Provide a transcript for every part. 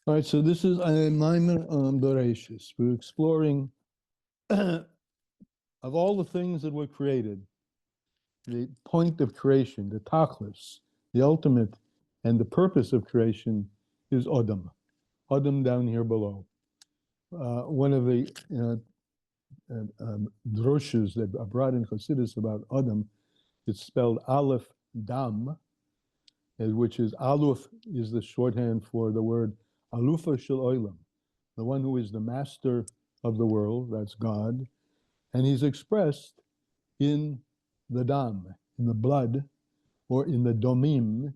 All right, so this is a Maimon Bereshis. We're exploring of all the things that were created, the point of creation, the tachlis, the ultimate, and the purpose of creation is Odom. Odom down here below. One of the droshes that are brought in Chassidus about Odom, it's spelled Aleph Dam, which is Aleph is the shorthand for the word Alufa Shel Olam, the one who is the master of the world, that's God, and he's expressed in the dam, in the blood, or in the domim,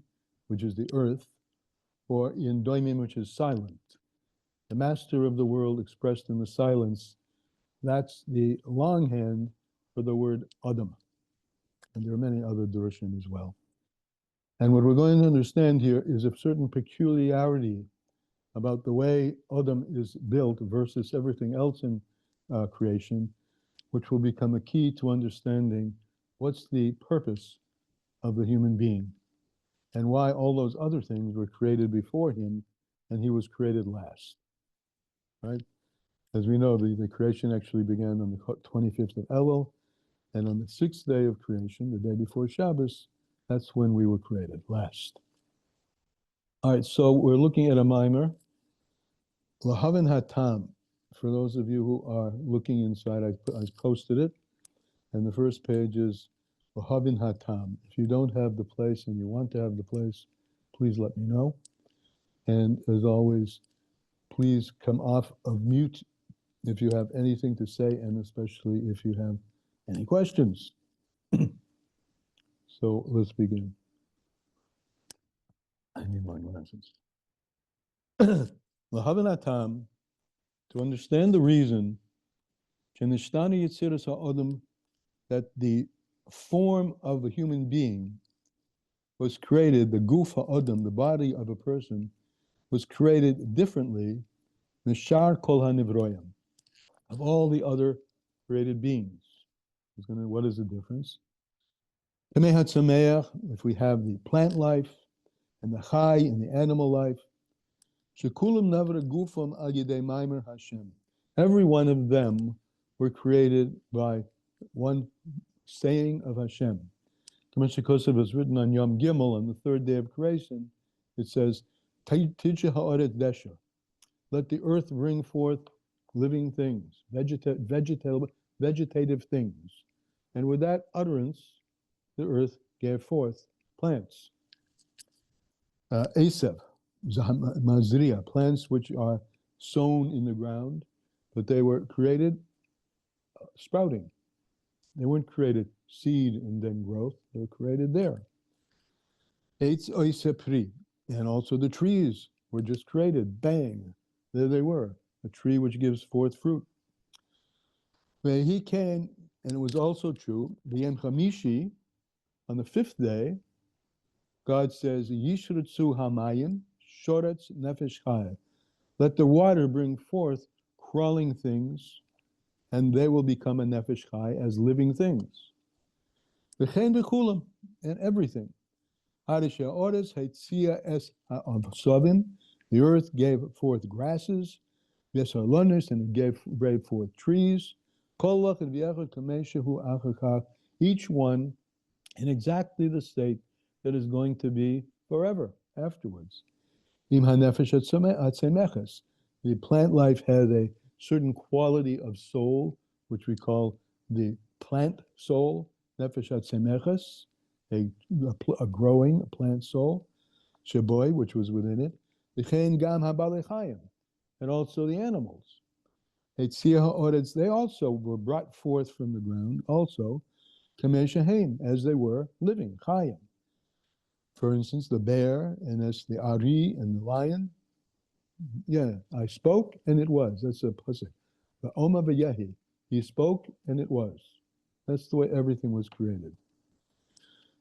which is the earth, or in doimim, which is silent. The master of the world expressed in the silence, that's the longhand for the word Adam. And there are many other Durushim as well. And what we're going to understand here is a certain peculiarity about the way Adam is built versus everything else in creation, which will become a key to understanding what's the purpose of the human being and why all those other things were created before him and he was created last, right? As we know, the creation actually began on the 25th of Elul, and on the 6th day of creation, the day before Shabbos, that's when we were created last. All right, so we're looking at a mimer, Lahavin Hatam. For those of you who are looking inside, I posted it, and the first page is Lahavin Hatam. If you don't have the place and you want to have the place, please let me know. And as always, please come off of mute if you have anything to say, and especially if you have any questions. So let's begin. I need my glasses. Lahavin Hatam, to understand the reason that the form of a human being was created, the guf ha'adam, the body of a person, was created differently mishar kol hanivroyam, of all the other created beings. What is the difference? If we have the plant life and the chai and the animal life, shekulam navra gufam al yedei maimer Hashem. Every one of them were created by one saying of Hashem. Kamashikosav is written on Yom Gimel, on the third day of creation. It says, Tijha ha'aret desha. Let the earth bring forth living things, vegetative things. And with that utterance, the earth gave forth plants. Asev, mazriya, plants which are sown in the ground, but they were created sprouting. They weren't created seed and then growth. They were created there. Eitz oisepri, and also the trees were just created. Bang, there they were. A tree which gives forth fruit. He came, and it was also true. B'yem chamishi, on the fifth day, God says, Yishrutzu hamayim shoretz nefesh chaya. Let the water bring forth crawling things, and they will become a nefesh chai as living things. V'chein v'chulam, and everything. Hadesha odes heitzia es ha'avsavim, the earth gave forth grasses, v'esarlonis, and it gave forth trees. Kolach and v'yachad kameshahu achakach, each one in exactly the state that is going to be forever afterwards. Im hanefesh atzemeches, the plant life has a certain quality of soul, which we call the plant soul, nefesh atzemeches, a growing plant soul, sheboy, which was within it, v'chein gam habalechayim, and also the animals. They also were brought forth from the ground, also, kameshahem, as they were living, chayim. For instance, the bear, and that's the ari and the lion. Yeah, I spoke and it was. That's a pasuk. The Oma v'yehi, he spoke and it was. That's the way everything was created.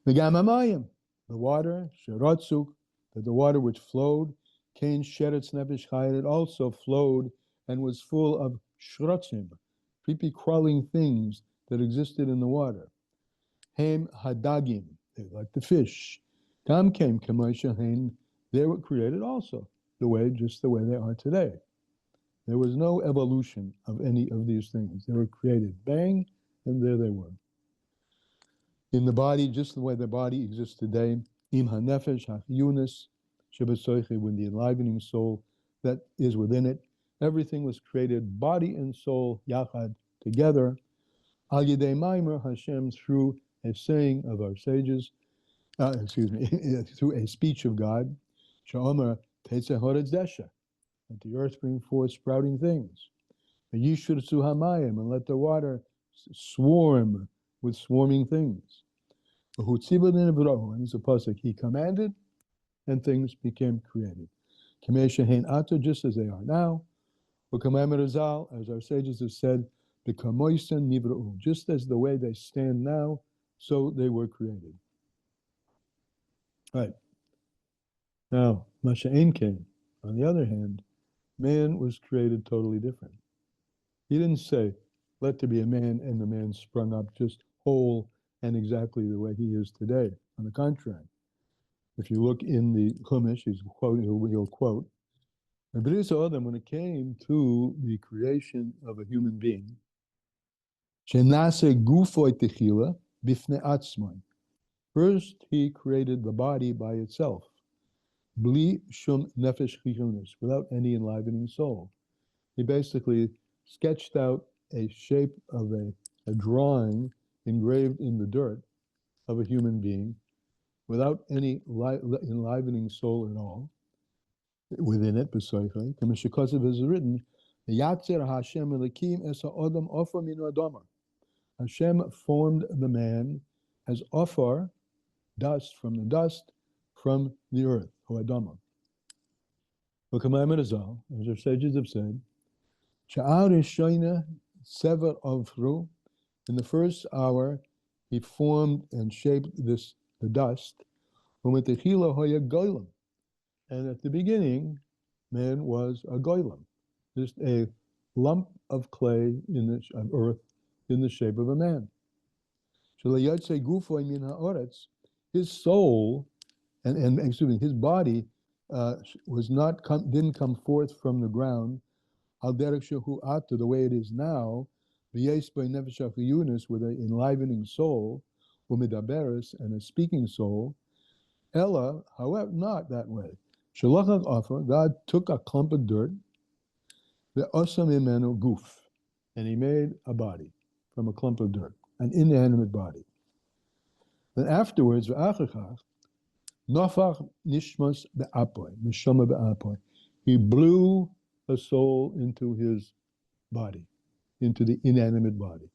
The gamamayim, the water, sheratzuk, that the water which flowed, kain sheretz nefesh chayim, it also flowed and was full of shrotzim, creepy crawling things that existed in the water. Hem hadagim, they like the fish. Gam came kamashahin, they were created also. just the way they are today. There was no evolution of any of these things. They were created, bang, and there they were. In the body, just the way the body exists today, im hanefesh ha'chiyunis shebesoiche, when the enlivening soul that is within it, everything was created, body and soul, yachad, together, al yedei maimer Hashem, through a saying of our sages, through a speech of God, she'omer tetzeh horetz desha, that the earth bring forth sprouting things, yishur su hamayim, and let the water swarm with swarming things. And it's a pasuk, he commanded, and things became created. Just as they are now, as our sages have said, just as the way they stand now, so they were created. Right. Now, Masha'in came. On the other hand, man was created totally different. He didn't say, let there be a man, and the man sprung up just whole and exactly the way he is today. On the contrary, if you look in the Chumash, he'll quote, when it came to the creation of a human being, first he created the body by itself, bli shum nefesh chiyunis, without any enlivening soul. He basically sketched out a shape of a drawing engraved in the dirt of a human being without any enlivening soul at all within it. Kamishikosev is written, Yatzer Hashem Elikim es ha'odam ofar min adama. Hashem formed the man as ofar, dust from the earth, or adama. As our sages have said, Sha'ar Rishayna Sever Avru, in the first hour, he formed and shaped the dust. And at the beginning, man was a goylem, just a lump of clay of earth in the shape of a man. His soul, his body didn't come forth from the ground, the way it is now, with an enlivening soul, and a speaking soul. Ella, however, not that way. God took a clump of dirt, and he made a body from a clump of dirt, an inanimate body. Then afterwards, he blew a soul into his body, into the inanimate body.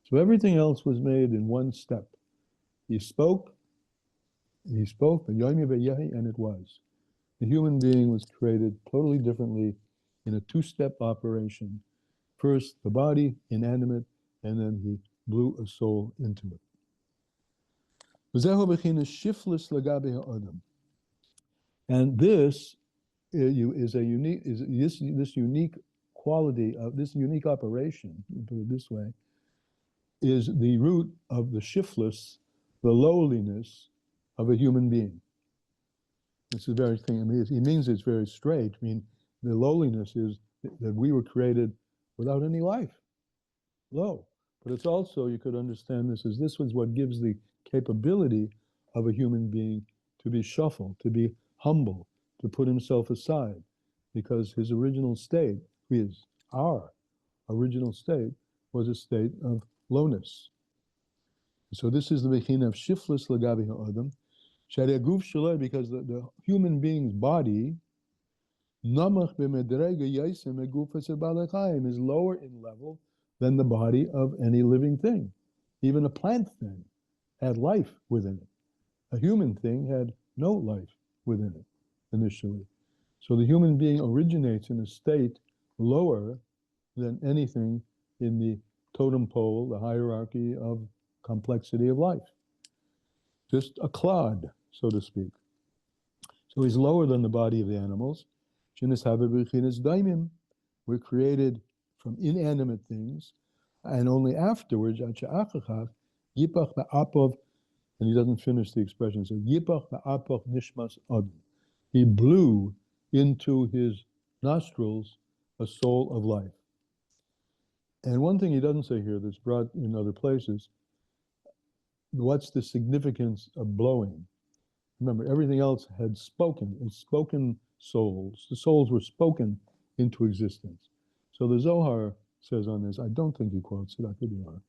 So everything else was made in one step. He spoke, and it was. The human being was created totally differently in a two-step operation. First, the body, inanimate, and then he blew a soul into it. And this is a unique, this unique quality of this unique operation, put it this way, is the root of the shiftless, the lowliness of a human being. This is very thing. I mean, it means it's very straight. I mean, the lowliness is that we were created without any life, low. But it's also, you could understand this as this was what gives the capability of a human being to be shuffled, to be humble, to put himself aside, because his original state, our original state, was a state of lowness. So this is the bechina of shiftless lagabi ha'adam, shariaguf shalai, because the human being's body, namach b'medrega yaisem egufas balachayim, is lower in level than the body of any living thing. Even a plant thing had life within it. A human thing had no life within it initially. So the human being originates in a state lower than anything in the totem pole, the hierarchy of complexity of life. Just a clod, so to speak. So he's lower than the body of the animals. We're created from inanimate things, and only afterwards, and he doesn't finish the expression, so he blew into his nostrils a soul of life. And one thing he doesn't say here that's brought in other places, what's the significance of blowing? Remember, everything else had spoken. It's spoken souls. The souls were spoken into existence. So the Zohar says on this, I don't think he quotes it, I could be wrong,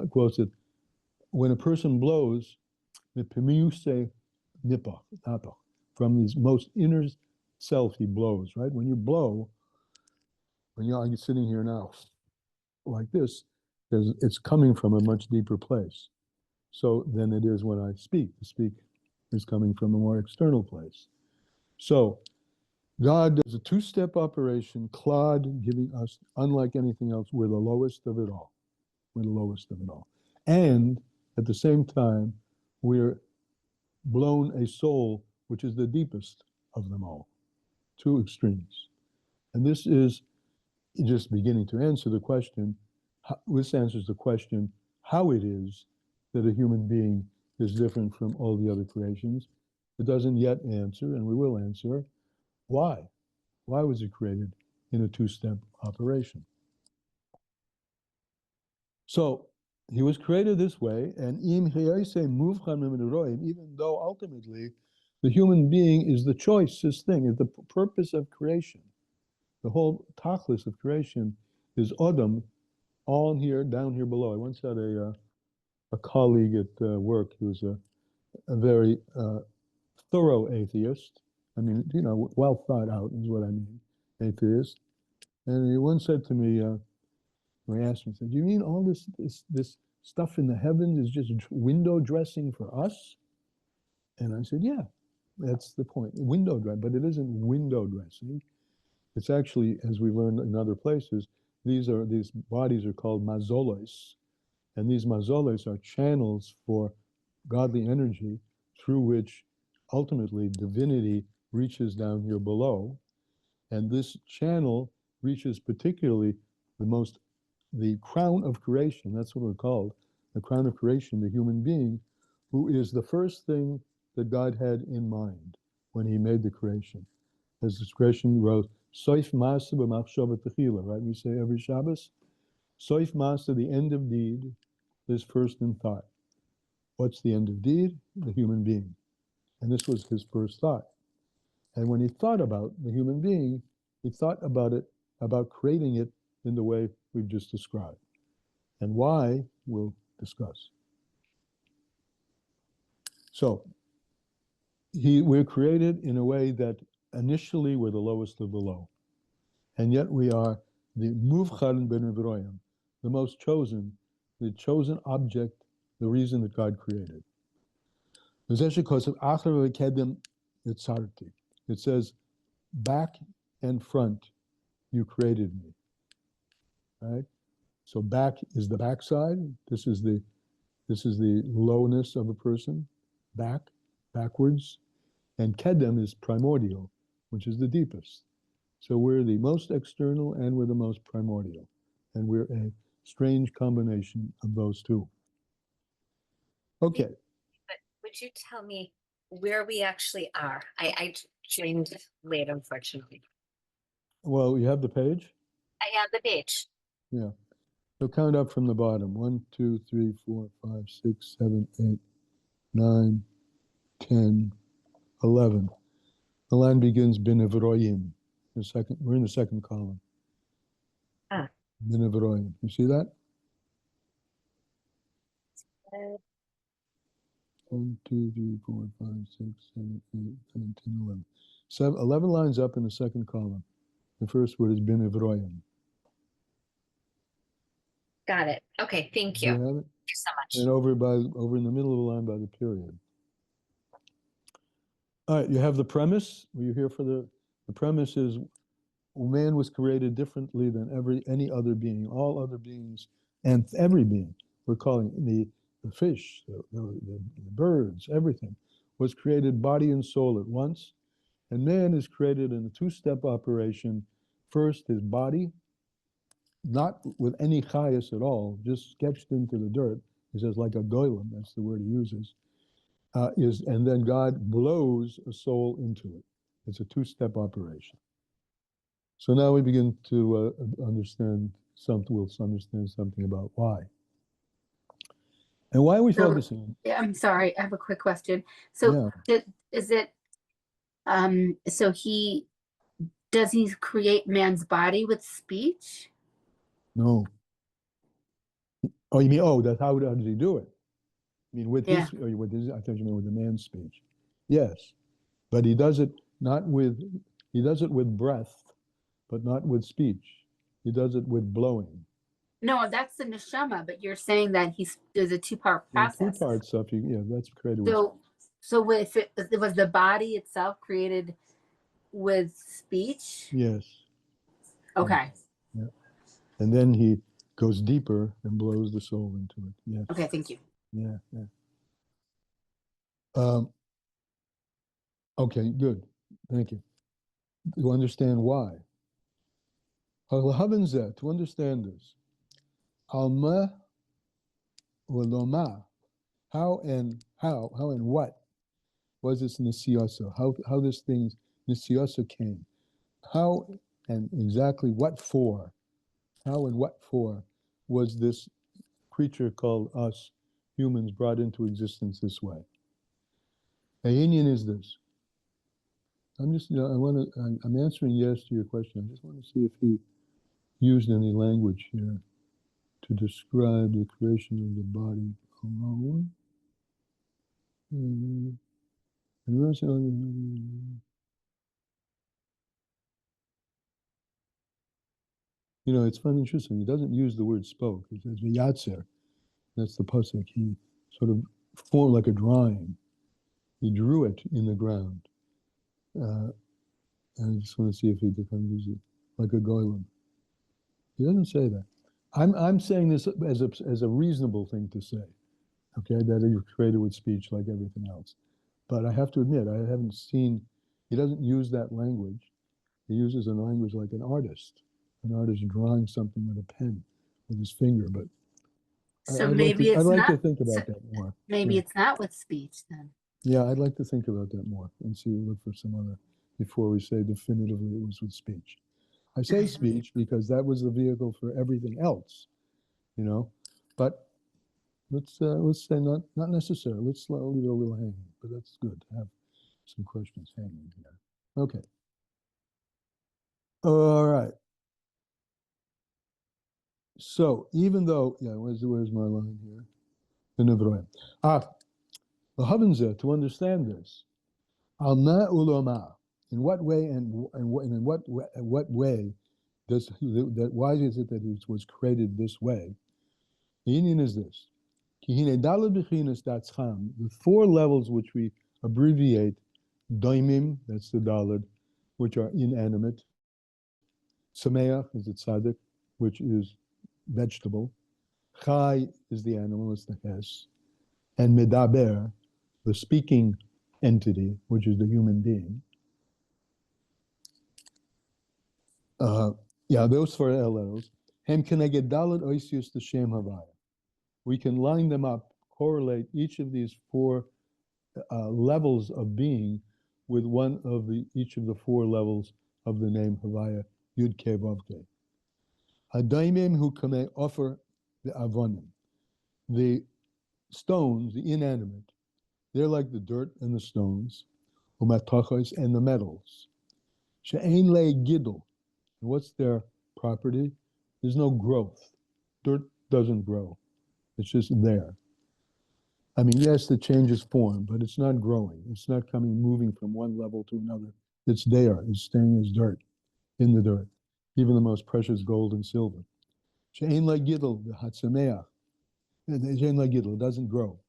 quotes it, when a person blows, from his most inner self he blows, right? When you blow, when you're sitting here now like this, it's coming from a much deeper place. So than it is when I speak. The speak is coming from a more external place. So God does a two-step operation, Klad giving us, unlike anything else, we're the lowest of it all. We're the lowest of it all. And at the same time, we're blown a soul, which is the deepest of them all. Two extremes. And this is just beginning to answer the question, this answers the question, how it is that a human being is different from all the other creations. It doesn't yet answer, and we will answer, why? Why was it created in a two-step operation? So he was created this way, and even though ultimately the human being is the choicest thing, is the purpose of creation. The whole tachlis of creation is Adam, all here, down here below. I once had a colleague at work who was a very thorough atheist. I mean, well thought out is what I mean, atheist. And he once said to me, when I asked him, he said, "Do you mean all this stuff in the heavens is just window dressing for us?" And I said, "Yeah, that's the point. Window dressing, but it isn't window dressing. It's actually, as we learned in other places, these bodies are called mazolos, and these mazolos are channels for godly energy through which ultimately divinity reaches down here below. And this channel reaches particularly the crown of creation, that's what we're called, the crown of creation, the human being, who is the first thing that God had in mind when he made the creation. As the creation wrote, Soif Masa b'machshava techila, right? We say every Shabbos, Soif Masa, the end of deed, is first in thought. What's the end of deed? The human being. And this was his first thought. And when he thought about the human being, he thought about it, about creating it in the way we've just described. And why, we'll discuss. So, we're created in a way that initially we're the lowest of the low. And yet we are the muvchan ben Evroim, the most chosen, the chosen object, the reason that God created. It says, back and front, you created me. Right? So back is the backside. This is the lowness of a person, backwards. And kedem is primordial, which is the deepest. So we're the most external and we're the most primordial. And we're a strange combination of those two. Okay. But would you tell me where we actually are? I joined late, unfortunately. Well, you have the page? I have the page. Yeah. So count up from the bottom. 1, 2, 3, 4, 5, 6, 7, 8, 9, 10, 11. The line begins Binevroyim. We're in the second column. Ah. Binevroyim. You see that? 1, 2, 3, 4, 5, 6, 7, 8, 9, 10, 11. 11 lines up in the second column. The first word is Binevroyim. Got it. Okay, thank you. You have it? Thank you so much. And over in the middle of the line by the period. All right, you have the premise. Were you here for the premise is man was created differently than any other being. All other beings and every being, we're calling the fish, the birds, everything was created body and soul at once. And man is created in a two-step operation. First, his body, not with any chayas at all, just sketched into the dirt. He says like a goylem, that's the word he uses, and then God blows a soul into it. It's a two-step operation. So now we begin to understand something. We'll understand something about why. And why are we So, focusing? I'm sorry, I have a quick question. So is it so does he create man's body with speech? No. Oh, you mean, oh, that's how does he do it? I mean, with Yeah. his, or with his, I thought you meant with the man's speech. Yes. But he does it not with, he does it with breath, but not with speech. He does it with blowing. No, that's the neshama, but you're saying that there's a two-part The process. two-part stuff, yeah, that's created with So if it was the body itself created with speech? yes. Okay. Yeah. And then he goes deeper and blows the soul into it. Yes. Okay, thank you. Yeah, yeah. Okay, good. Thank you. To understand why. To understand this. Alma uloma. How and what was this nisiyasa? How this thing nisiyasa came? How and exactly what for? How and what for was this creature called us humans brought into existence this way? The union is this. I'm just, I'm answering yes to your question. I just want to see if he used any language here to describe the creation of the body alone. You know, it's funny, interesting. He doesn't use the word spoke. He says v'yatzer. That's the pasuk. He sort of formed like a drawing. He drew it in the ground. And I just want to see if he becomes like a golem. He doesn't say that. I'm saying this as a reasonable thing to say. Okay, that he was created with speech like everything else. But I have to admit, I haven't seen. He doesn't use that language. He uses a language like an artist drawing something with a pen, with his finger. But So I'd maybe I'd it's like not. to think about So that more. maybe Yeah. it's not with speech then. Yeah, I'd like to think about that more and see, look for some other, before we say definitively it was with speech. I say speech because that was the vehicle for everything else, you know. But let's say not necessary. Let's leave it a little hanging. But that's good to have some questions hanging here. Okay. All right. So even though, yeah, where's my line here? The Nevroim. The Havanzeh, to understand this, Alma ulama. In what way and in what way does that? Why is it that he was created this way? The union is this: the four levels which we abbreviate daimim, that's the dalad, which are inanimate. Sameach is the tzaddik, which is vegetable. Chai is the animal, it's the hes, and medaber, the speaking entity, which is the human being. Yeah, those four levels. Hem keneged dalad oisius the shem havaya. We can line them up, correlate each of these four levels of being with one of each of the four levels of the name Havaya, Yud Ke Vav Ke. Hadaimim hu kame offer the avonim. The stones, the inanimate, they're like the dirt and the stones, umatachos and the metals. She'ein le gidol. What's their property? There's no growth. Dirt doesn't grow. It's just there. I mean, yes, it changes form, but it's not growing. It's not moving from one level to another. It's there. It's staying as dirt, in the dirt, even the most precious gold and silver. She'ein la gidol v'hatzameach. She'ein la gidol, it doesn't grow.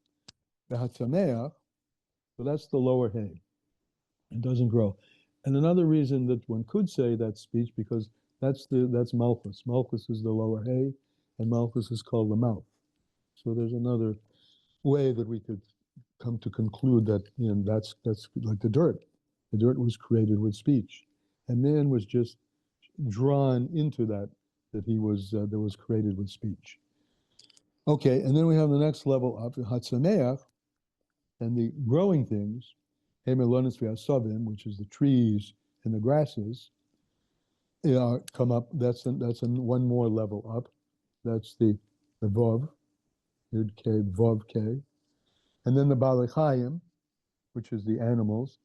V'hatzameach, so that's the lower hay. It doesn't grow. And another reason that one could say that's speech, because that's Malchus. Malchus is the lower hay, and Malchus is called the mouth. So there's another way that we could come to conclude that, you know, that's like the dirt. The dirt was created with speech, and man was just drawn into that he was that was created with speech. Okay, and then we have the next level up, Hatzameach, and the growing things. Hemelonis v'asavim, which is the trees and the grasses, come up. That's one more level up. That's the Vav, Yud K, Vav K. And then the Balei Chayim, which is the animals.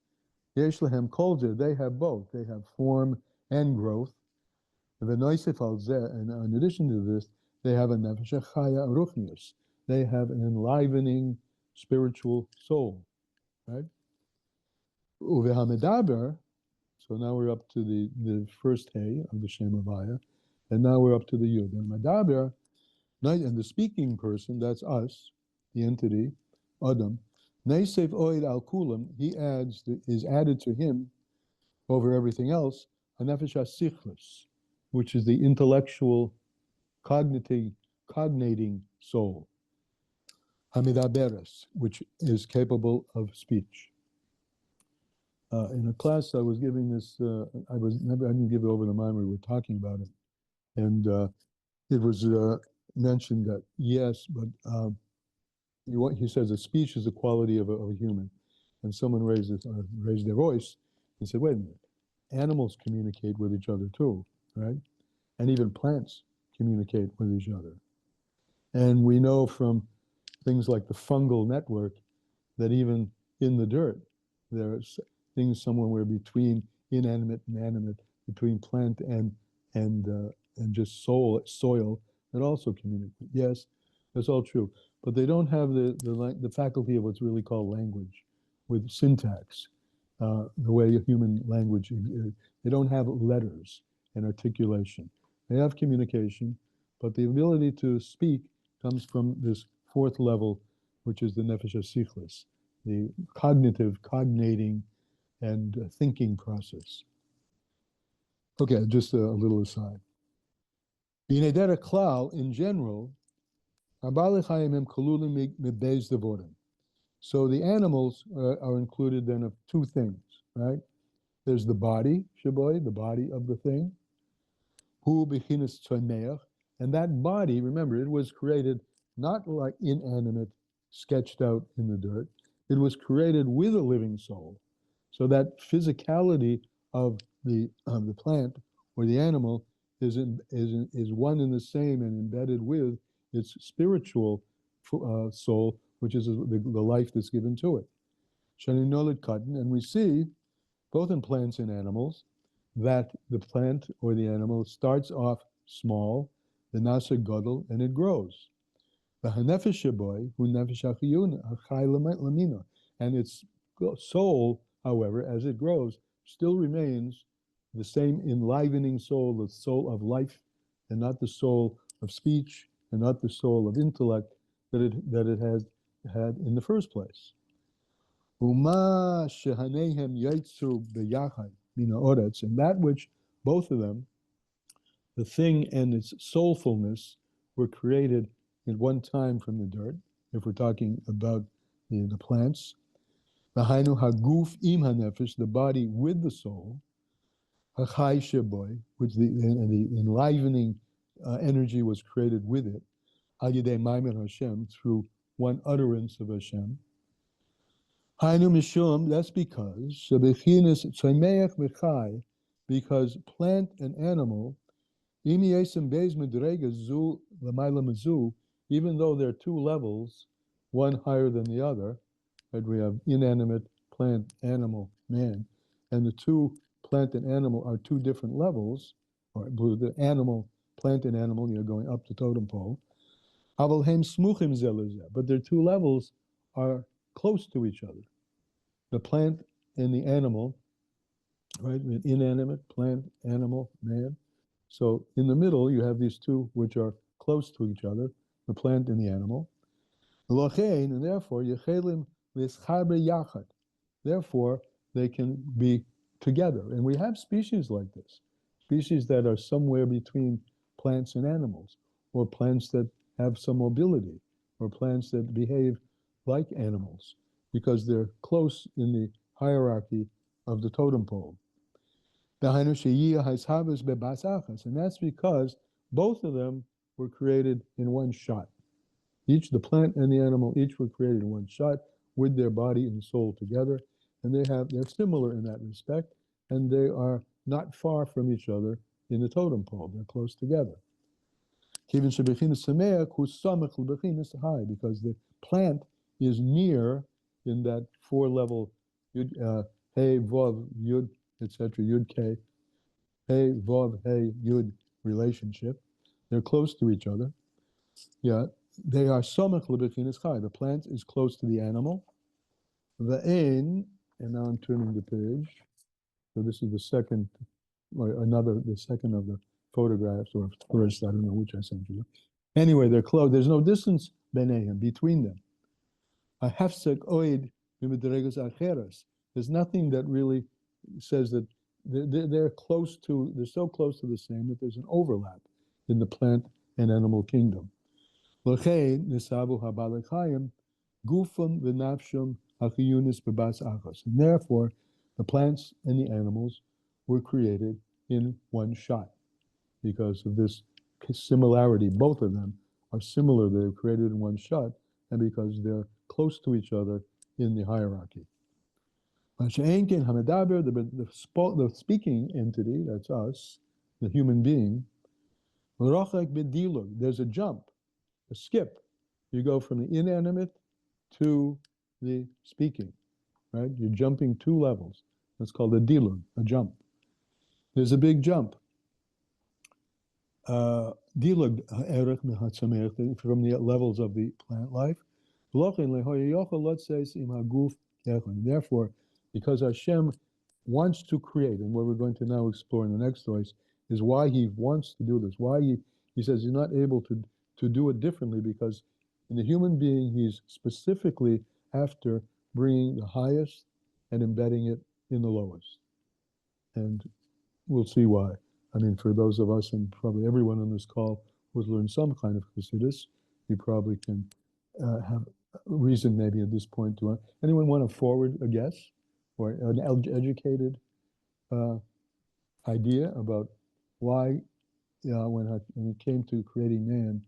Yesh lehem kol zeh, they have both. They have form and growth. And in addition to this, they have a nefesh chaya ruchnius. They have an enlivening spiritual soul, right? Uvehamedaber, so now we're up to the first hay of the Shem Havaya, and now we're up to the Yud. And Medaber, and the speaking person, that's us, the entity, Adam, Neisef Oid al Kulam, he adds, is added to him over everything else, a nefesh sichlis, which is the intellectual, cognating soul, hamidaberes, which is capable of speech. In a class I was giving this, I didn't give it over the mind, we were talking about it, and it was mentioned that yes, but he says that speech is the quality of a human, and someone raised their voice and said, "Wait a minute, animals communicate with each other too, right? And even plants communicate with each other. And we know from things like the fungal network that even in the dirt, there's things somewhere between inanimate and animate, between plant and just soil that also communicate. Yes, that's all true, but they don't have the faculty of what's really called language, with syntax, the way a human language. They don't have letters and articulation. They have communication, but the ability to speak comes from this fourth level, which is the nefesh sichlis, the cognating, and thinking process. Okay, just a little aside. B'nedera klal, in general, so the animals are included then of two things, right? There's the body, shaboy, the body of the thing, hu bechinas tzomeach, and that body, remember, it was created not like inanimate, sketched out in the dirt. It was created with a living soul. So that physicality of the plant or the animal is one and the same and embedded with its spiritual soul, which is the life that's given to it. And we see, both in plants and animals, that the plant or the animal starts off small, the nasa gadol, and it grows. And its soul, however, as it grows, still remains the same enlivening soul, the soul of life, and not the soul of speech, and not the soul of intellect that it has had in the first place. And that which both of them, the thing and its soulfulness, were created at one time from the dirt, if we're talking about the plants. V'hainu haguf im hanefesh, the body with the soul, hachai sheboy, which the enlivening energy was created with it, al yedei maimer Hashem, through one utterance of Hashem. Hainu mishum, that's because shebechinas tzomeach v'chai, because plant and animal, im yesem beis medrega zu l'mayla mezu, even though they're two levels, one higher than the other, right? We have inanimate, plant, animal, man, and the two plant and animal are two different levels, or the animal, plant and animal, going up the totem pole. Aval hem smuchim zeh lezeh, but their two levels are close to each other. The plant and the animal, right? Inanimate, plant, animal, man. So in the middle, you have these two which are close to each other, the plant and the animal. And therefore, yechelim v'eschaber yachad. Therefore, they can be together. And we have species like this, species that are somewhere between plants and animals, or plants that have some mobility, or plants that behave like animals, because they're close in the hierarchy of the totem pole. And that's because both of them were created in one shot. The plant and the animal, each were created in one shot with their body and soul together. and they're similar in that respect, and they are not far from each other in the totem pole. They're close together. Because the plant is near in that four-level yud, hey, vav, yud, etc., yud, k, hey, vav, hey, yud relationship. They're close to each other. Yeah, they are samach lebechinas chai. The plant is close to the animal. Ve'en, and now I'm turning the page. So this is the second, or the second of the photographs, or first, I don't know which I sent you. Anyway, they're close. There's no distance between them. There's nothing that really says that they're close to, they're so close to the same that there's an overlap in the plant and animal kingdom. And therefore, the plants and the animals were created in one shot because of this similarity. Both of them are similar. They're created in one shot, and because they're close to each other in the hierarchy. The speaking entity, that's us, the human being, there's a jump, a skip. You go from the inanimate to the speaking, right? You're jumping two levels. That's called a dilug, a jump. There's a big jump. Dilug from the levels of the plant life. Therefore, because Hashem wants to create, and what we're going to now explore in the next stories is why he wants to do this, why he says he's not able to do it differently, because in the human being, he's specifically after bringing the highest and embedding it in the lowest. And we'll see why. I mean, for those of us, and probably everyone on this call who's learned some kind of Chassidus, you probably can have reason maybe at this point to, anyone want to forward a guess or an educated idea about why, when it came to creating man,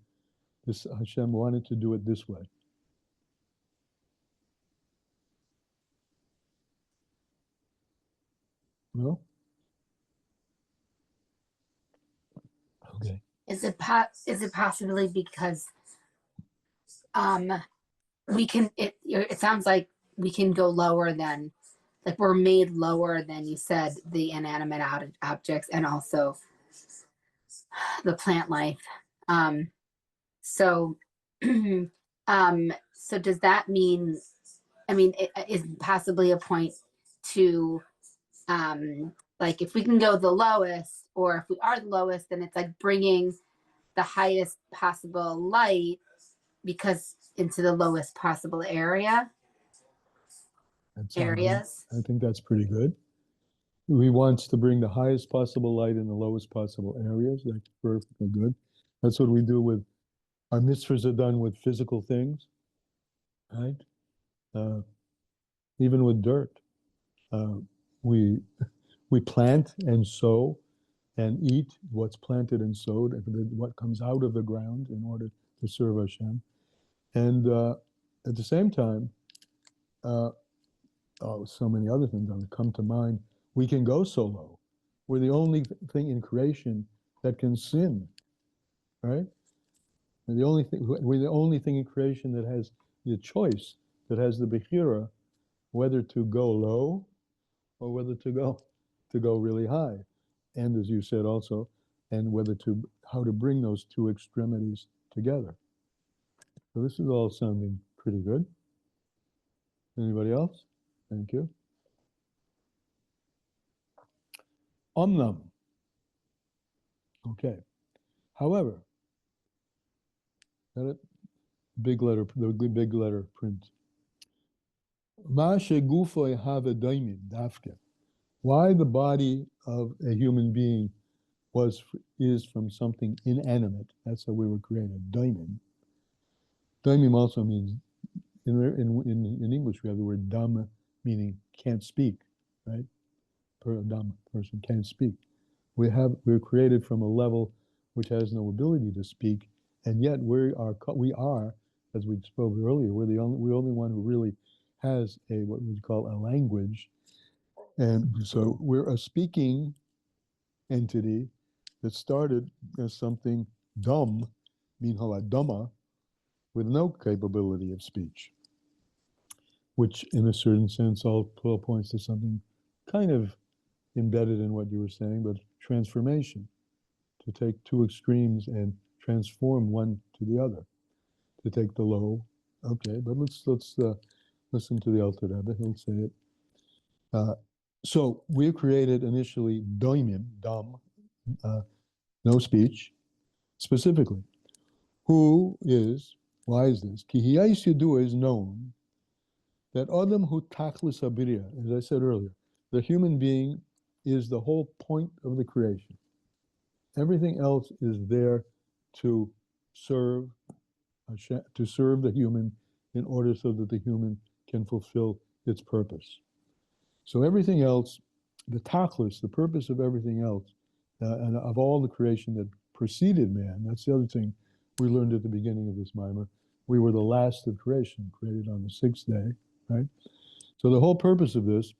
this Hashem wanted to do it this way? No? Okay. Is it possibly because we can, it sounds like we can go lower than, like we're made lower than, you said, the inanimate objects and also the plant life. So does that mean, I mean, it is possibly a point to, like if we can go the lowest, or if we are the lowest, then it's like bringing the highest possible light because into the lowest possible areas. I think that's pretty good. He wants to bring the highest possible light in the lowest possible areas. That's perfectly good. That's what we do with our mitzvahs, are done with physical things, right? Even with dirt, we plant and sow and eat what's planted and sowed, what comes out of the ground in order to serve Hashem. And at the same time, so many other things that come to mind. We can go so low. We're the only thing in creation that can sin, right? We're the only thing in creation that has the choice, that has the bechira, whether to go low or whether to go really high. And as you said also, and how to bring those two extremities together. So this is all sounding pretty good. Anybody else? Thank you. Omnam. Okay. However, got it? Big letter print. Why the body of a human being is from something inanimate. That's how we were created. Daimim. Daimim also means, in English we have the word dhamma, meaning can't speak, right? Dhamma, person can't speak. We're created from a level which has no ability to speak, and yet we are, as we spoke earlier, we're the only one who really has a what we call a language, and so we're a speaking entity that started as something dumb, min haladama, with no capability of speech, which in a certain sense all points to something kind of embedded in what you were saying, but transformation, to take two extremes and transform one to the other, to take the low. Okay, but let's listen to the Alter Rebbe. He'll say it. So we created initially doimim, dumb, no speech, specifically. Why is this? Ki hiyais yadua is known that Adam hu tachlis habiriya, as I said earlier, the human being is the whole point of the creation. Everything else is there to serve the human in order so that the human can fulfill its purpose. So everything else, the tachlis, the purpose of everything else, and of all the creation that preceded man, that's the other thing we learned at the beginning of this mimer. We were the last of creation, created on the sixth day, right? So the whole purpose of this,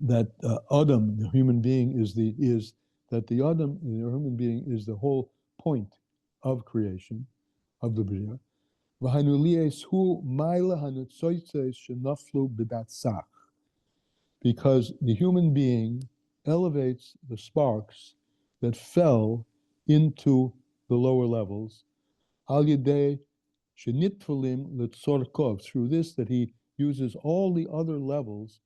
that Adam, the human being, is that the Adam, the human being, is the whole point of creation, of the Bria. Because the human being elevates the sparks that fell into the lower levels, through this, that he uses all the other levels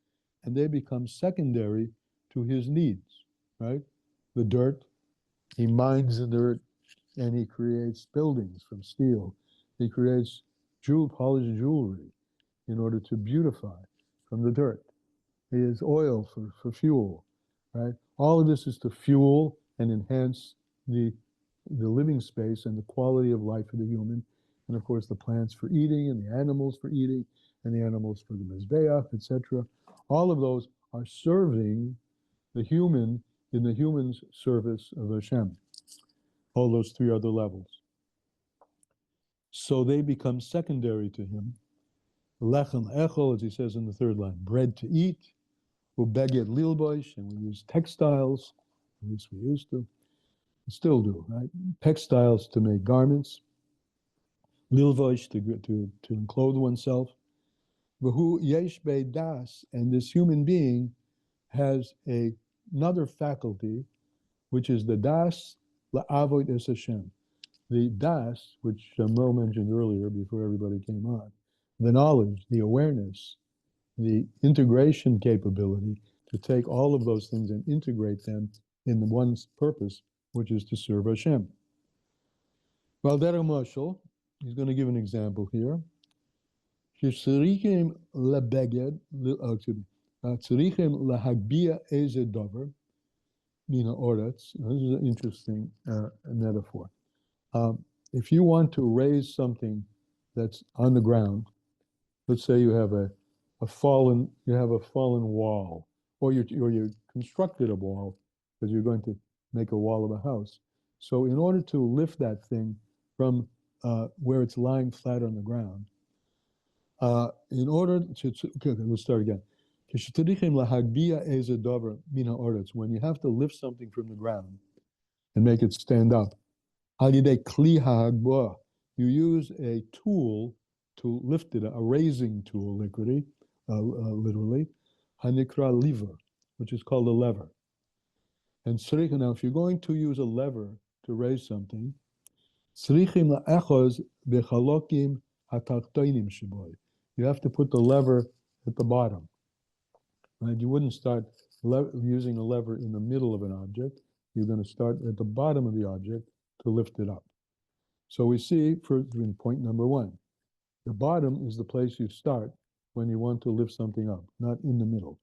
and they become secondary to his needs, right? The dirt, he mines the dirt and he creates buildings from steel. He creates polished jewelry in order to beautify from the dirt. He has oil for fuel, right? All of this is to fuel and enhance the living space and the quality of life of the human. And of course, the plants for eating and the animals for eating and the animals for the mizbeach, etc. All of those are serving the human in the human's service of Hashem. All those three other levels. So they become secondary to him. Lechem echol, as he says in the third line, bread to eat. Ubeged lilboish, and we use textiles, at least we used to, we still do, right? Textiles to make garments, lilvoish to enclothe oneself. V'hu yesh das, and this human being has another faculty, which is the das la'avod es Hashem. The das, which Mo mentioned earlier before everybody came on, the knowledge, the awareness, the integration capability to take all of those things and integrate them in the one purpose, which is to serve Hashem. Well, Mashal, he's going to give an example here. Tzrichim lebeged, tzrichim lahagbia eze dover, mina oretz. This is an interesting metaphor. If you want to raise something that's on the ground, let's say you have a fallen wall, or you constructed a wall because you're going to make a wall of a house. So in order to lift that thing from where it's lying flat on the ground, okay, let's start again. When you have to lift something from the ground and make it stand up, you use a tool to lift it, a raising tool, literally, hanikra lever, which is called a lever. And now, if you're going to use a lever to raise something, you have to put the lever at the bottom. Right? You wouldn't start using a lever in the middle of an object. You're going to start at the bottom of the object to lift it up. So we see, in point number one, the bottom is the place you start when you want to lift something up, not in the middle.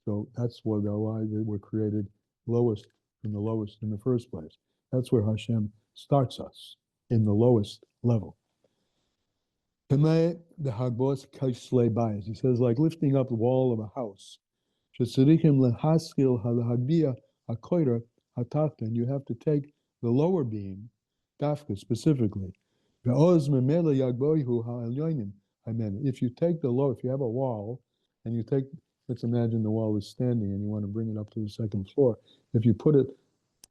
So that's why they were created lowest in the first place. That's where Hashem starts us, in the lowest level. He says, like lifting up the wall of a house. And you have to take the lower being, dafka specifically, meant it. If you take the low, if you have a wall, and you take, let's imagine the wall is standing, and you want to bring it up to the second floor. If you put it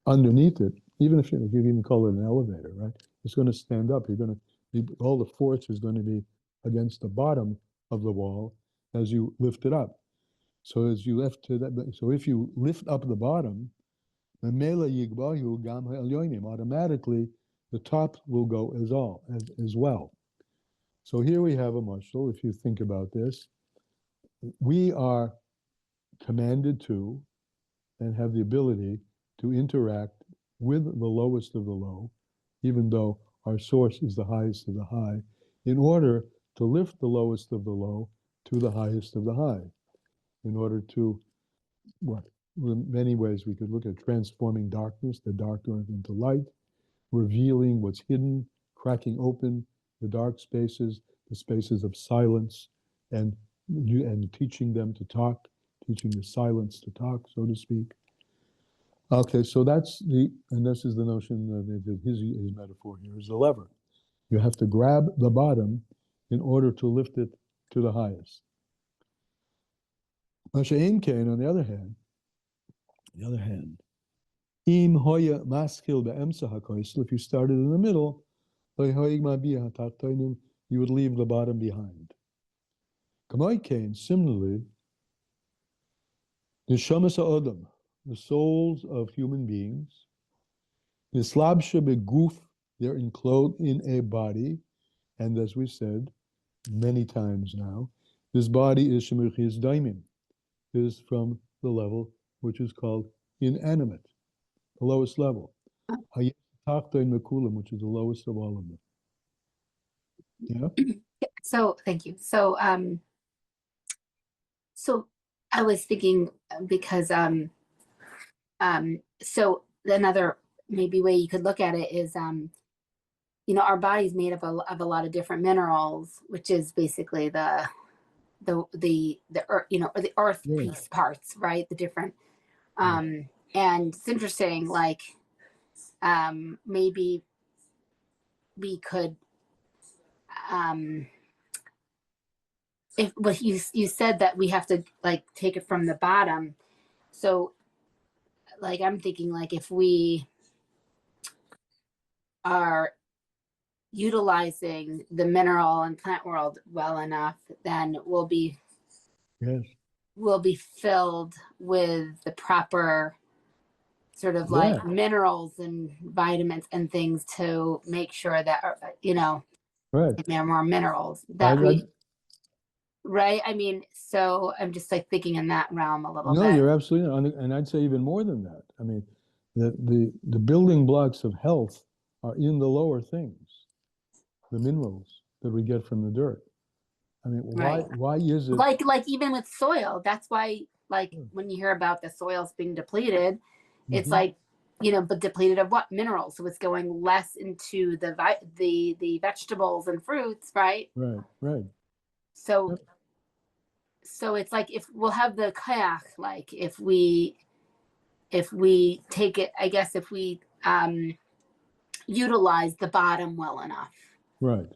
underneath it, even if you even call it an elevator, right? It's going to stand up. You're going to be, all the force is going to be against the bottom of the wall as you lift it up. So as you lift to that, so if you lift up the bottom, automatically the top will go as well. So here we have a mashal. If you think about this, we are commanded to and have the ability to interact with the lowest of the low, even though our source is the highest of the high, in order to lift the lowest of the low to the highest of the high, in order to, what? In many ways we could look at transforming darkness, the dark earth, into light, revealing what's hidden, cracking open the dark spaces, the spaces of silence, and teaching them to talk, teaching the silence to talk, so to speak. Okay, so that's and this is the notion that his metaphor here is the lever. You have to grab the bottom in order to lift it to the highest. Masha'in Kain, on the other hand, im hoya maskil be'emsa hakoisel, if you started in the middle, you would leave the bottom behind. Kamai Kain, similarly, Neshamas ha'odam, the souls of human beings, Nislabsha beguf, they're enclosed in a body, and as we said many times now, this body is Shemurchi's daimim, is from the level which is called inanimate, the lowest level. Tachtoin mekulim, which is the lowest of all of them. Yeah. So thank you. So so I was thinking because so another maybe way you could look at it is you know, our body's made up of a lot of different minerals, which is basically the earth, you know, or the earth piece parts, right? The different and it's interesting, like maybe we could if what you said that we have to like take it from the bottom. So like I'm thinking like if we are utilizing the mineral and plant world well enough, then we'll be filled with the proper sort of like minerals and vitamins and things to make sure that you know there are more minerals that right. I mean, so I'm just like thinking in that realm a little bit. No, you're absolutely not. And I'd say even more than that. I mean, the building blocks of health are in the lower things, the minerals that we get from the dirt. I mean, why is it like even with soil? That's why like when you hear about the soils being depleted, it's like, you know, but depleted of what? Minerals. So it's going less into the vegetables and fruits, right? Right. So it's like if we'll have the kayak, like if we take it, I guess if we utilize the bottom well enough. Right.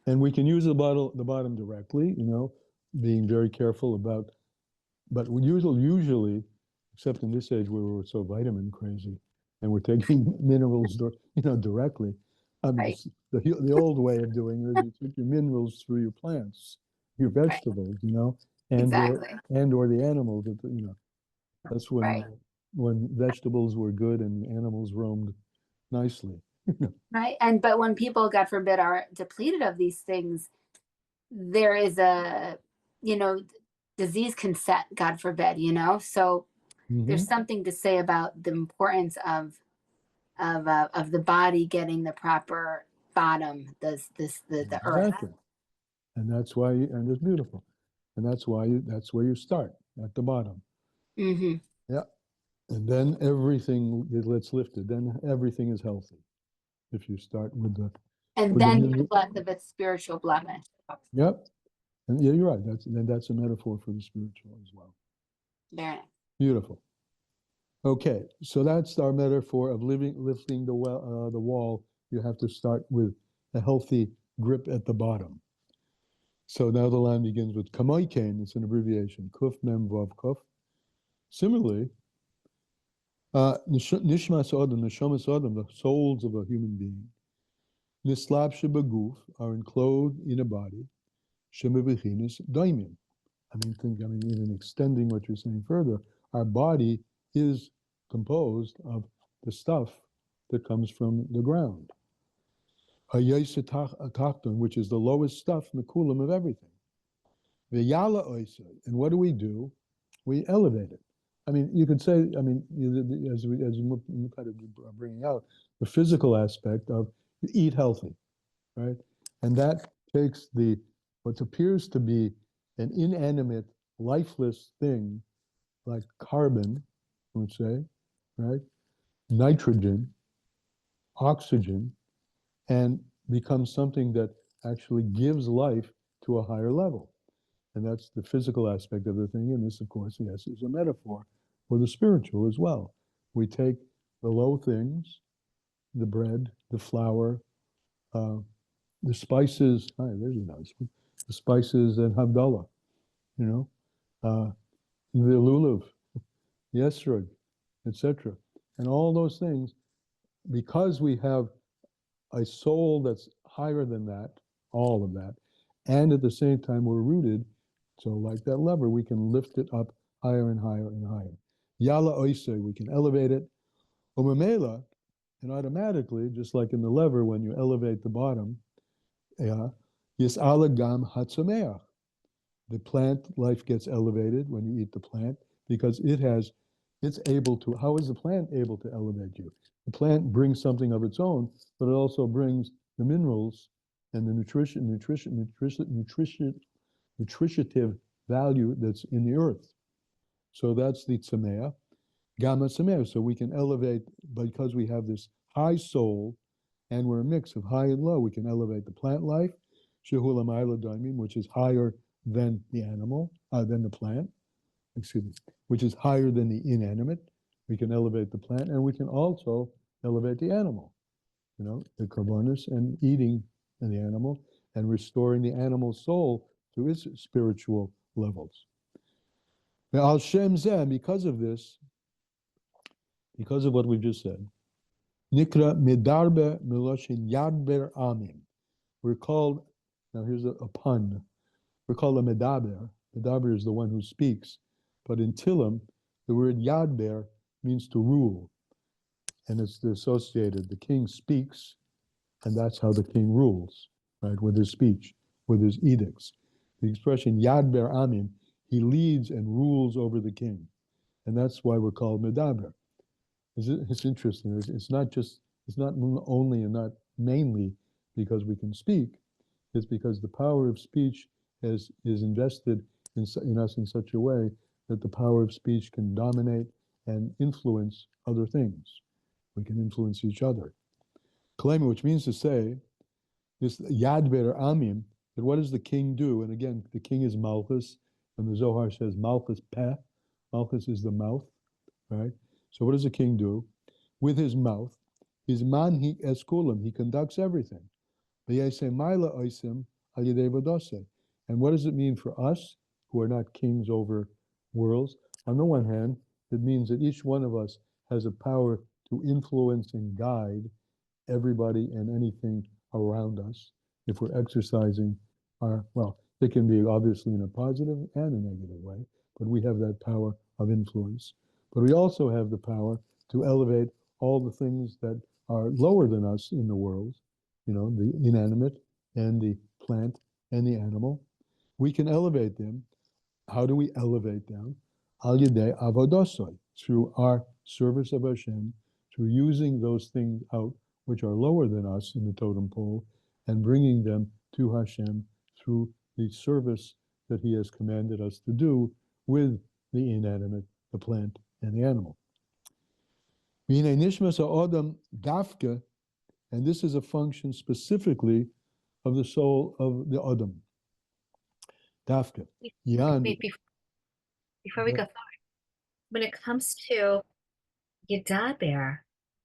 And we can use the bottom directly, you know, being very careful about, but we usually, except in this age where we're so vitamin crazy and we're taking minerals, you know, directly. The old way of doing it is you took your minerals through your plants, your vegetables, you know, and or the animals, you know. That's when vegetables were good and animals roamed nicely. Right. But when people, God forbid, are depleted of these things, there is a, you know, disease can set, God forbid, you know. So there's something to say about the importance of the body getting the proper bottom, the earth. And that's why, and it's beautiful. And that's why that's where you start, at the bottom. Yeah. And then everything gets lifted. Then everything is healthy. If you start with the then less of its spiritual blemish. Yep. And yeah, you're right. That's a metaphor for the spiritual as well. Very nice. Beautiful. Okay, so that's our metaphor of lifting the wall. You have to start with a healthy grip at the bottom. So now the line begins with Kamoikain, it's an abbreviation, Kuf Mem Vav Kuf. Similarly, Nishmas Adam, Neshamas Adam, the souls of a human being, Nislab Shebaguf, are enclosed in a body, Shemebechinis Daimim. Even extending what you're saying further, our body is composed of the stuff that comes from the ground. Which is the lowest stuff, Mekulam, of everything. V'yala oisa, and what do? We elevate it. You could say, as you kind of bringing out, the physical aspect of eat healthy, right? And that takes what appears to be an inanimate, lifeless thing, like carbon, I would say, right? Nitrogen, oxygen, and becomes something that actually gives life to a higher level. And that's the physical aspect of the thing. And this, of course, yes, is a metaphor for the spiritual as well. We take the low things, the bread, the flour, the spices. There's a nice one. The spices and Havdalah, the lulav, the esrog, etc. And all those things, because we have a soul that's higher than that, all of that, and at the same time we're rooted, so like that lever, we can lift it up higher and higher and higher. Yala oise, we can elevate it. Umamela, and automatically, just like in the lever, when you elevate the bottom, yis'ala gam hatzameach. The plant life gets elevated when you eat the plant because it's able to. How is the plant able to elevate you? The plant brings something of its own, but it also brings the minerals and the nutritive value that's in the earth. So that's the tzameach, gamma tzameach. So we can elevate, because we have this high soul and we're a mix of high and low, we can elevate the plant life, shehu l'mayla daimim, which is higher than the animal, than the plant, which is higher than the inanimate. We can elevate the plant, and we can also elevate the animal, the karbonis, and eating the animal and restoring the animal's soul to its spiritual levels. Now, al shem zeh, because of this, because of what we've just said, nikra medarbe miloshin yadber amim. We're called, now here's a pun, we're called a medaber. Medaber is the one who speaks. But in Tillim, the word yadber means to rule. And it's associated. The king speaks, and that's how the king rules, right? With his speech, with his edicts. The expression yadber amim, he leads and rules over the king. And that's why we're called medaber. It's interesting. It's not only and not mainly because we can speak. It's because the power of speech is invested in us in such a way that the power of speech can dominate and influence other things. We can influence each other. Kalema, which means to say, this Yadber Amim, that what does the king do? And again, the king is Malchus, and the Zohar says Malchus Peh. Malchus is the mouth, right? So what does the king do? With his mouth, his manhi eskulam, he conducts everything. And what does it mean for us, who are not kings over worlds? On the one hand, it means that each one of us has a power to influence and guide everybody and anything around us if we're exercising it can be obviously in a positive and a negative way, but we have that power of influence. But we also have the power to elevate all the things that are lower than us in the world, the inanimate and the plant and the animal. We can elevate them. How do we elevate them? Al yedei avodosoi, through our service of Hashem, through using those things out which are lower than us in the totem pole and bringing them to Hashem through the service that He has commanded us to do with the inanimate, the plant, and the animal. And this is a function specifically of the soul of the Adam. Dafka. Before we go forward, when it comes to Yadaber,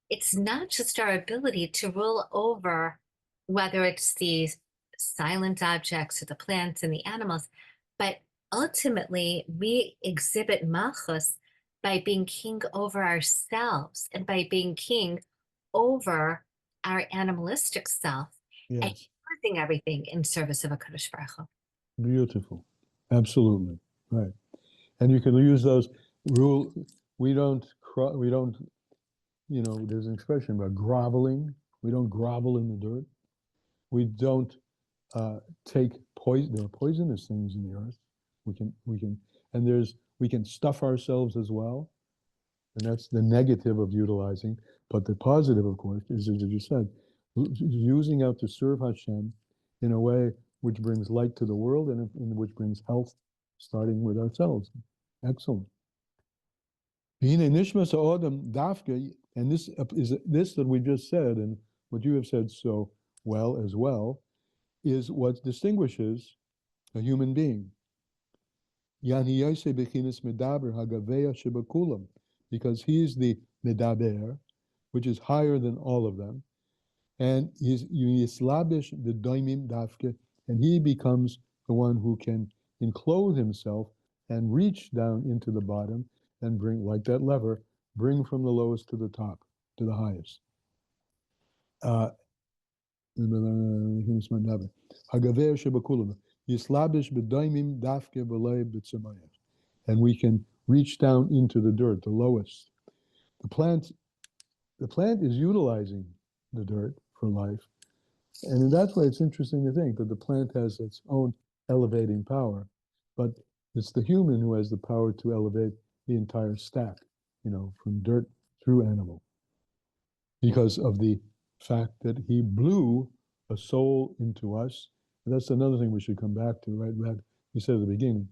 it's not just our ability to rule over whether it's the silent objects or the plants and the animals, but ultimately we exhibit malchus by being king over ourselves and by being king over our animalistic self and Yes, using everything in service of a Kadosh Baruch Hu. beautiful. Absolutely. Right. And you can use those rule. We don't, there's an expression about groveling. We don't grovel in the dirt. We don't take poison. There are poisonous things in the earth. We can stuff ourselves as well. And that's the negative of utilizing. But the positive, of course, is, as you said, using out to serve Hashem in a way which brings light to the world and which brings health, starting with ourselves. Excellent. And this is this that we just said, and what you have said so well as well, is what distinguishes a human being. Because he's the medaber, which is higher than all of them, and he's yislabish b'doimim dafke, and he becomes the one who can enclose himself and reach down into the bottom and bring, like that lever, bring from the lowest to the top, to the highest. And we can reach down into the dirt, the lowest. The plant is utilizing the dirt for life. And that's why it's interesting to think that the plant has its own elevating power, but it's the human who has the power to elevate the entire stack, from dirt through animal. Because of the fact that he blew a soul into us. And that's another thing we should come back to, right? We said at the beginning.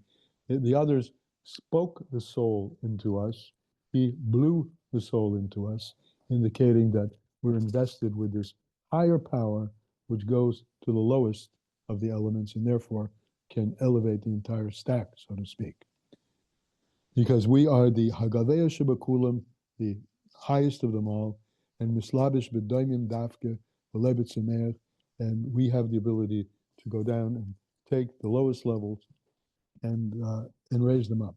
The others spoke the soul into us. He blew the soul into us, indicating that we're invested with this higher power, which goes to the lowest of the elements and therefore can elevate the entire stack, so to speak. Because we are the Hagaveya Shebakulam, the highest of them all, and Mislabish B'Doimim Dafke, V'Lebet Sameach, and we have the ability to go down and take the lowest levels and raise them up.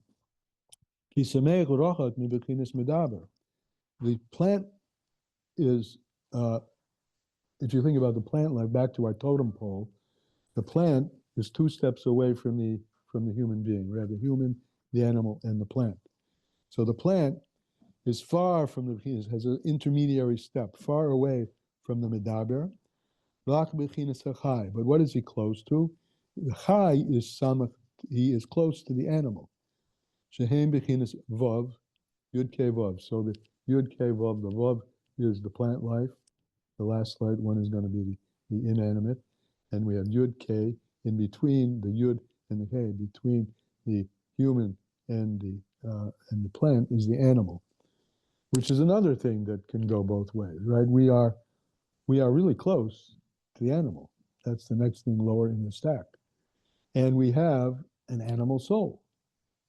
The plant is, if you think about the plant life, back to our totem pole, the plant is 2 steps away from the human being. We have the human, the animal, and the plant. So the plant is far from has an intermediary step, far away from the medaber. But what is he close to? The chai is samach. He is close to the animal. Shehem bechinas vav, yud ke vav. So the yud ke vav, the vav is the plant life. The last slide one is going to be the inanimate, and we have yud ke in between the yud and the ke, between the human and the plant is the animal, which is another thing that can go both ways, right? We are really close to the animal. That's the next thing lower in the stack. And we have an animal soul.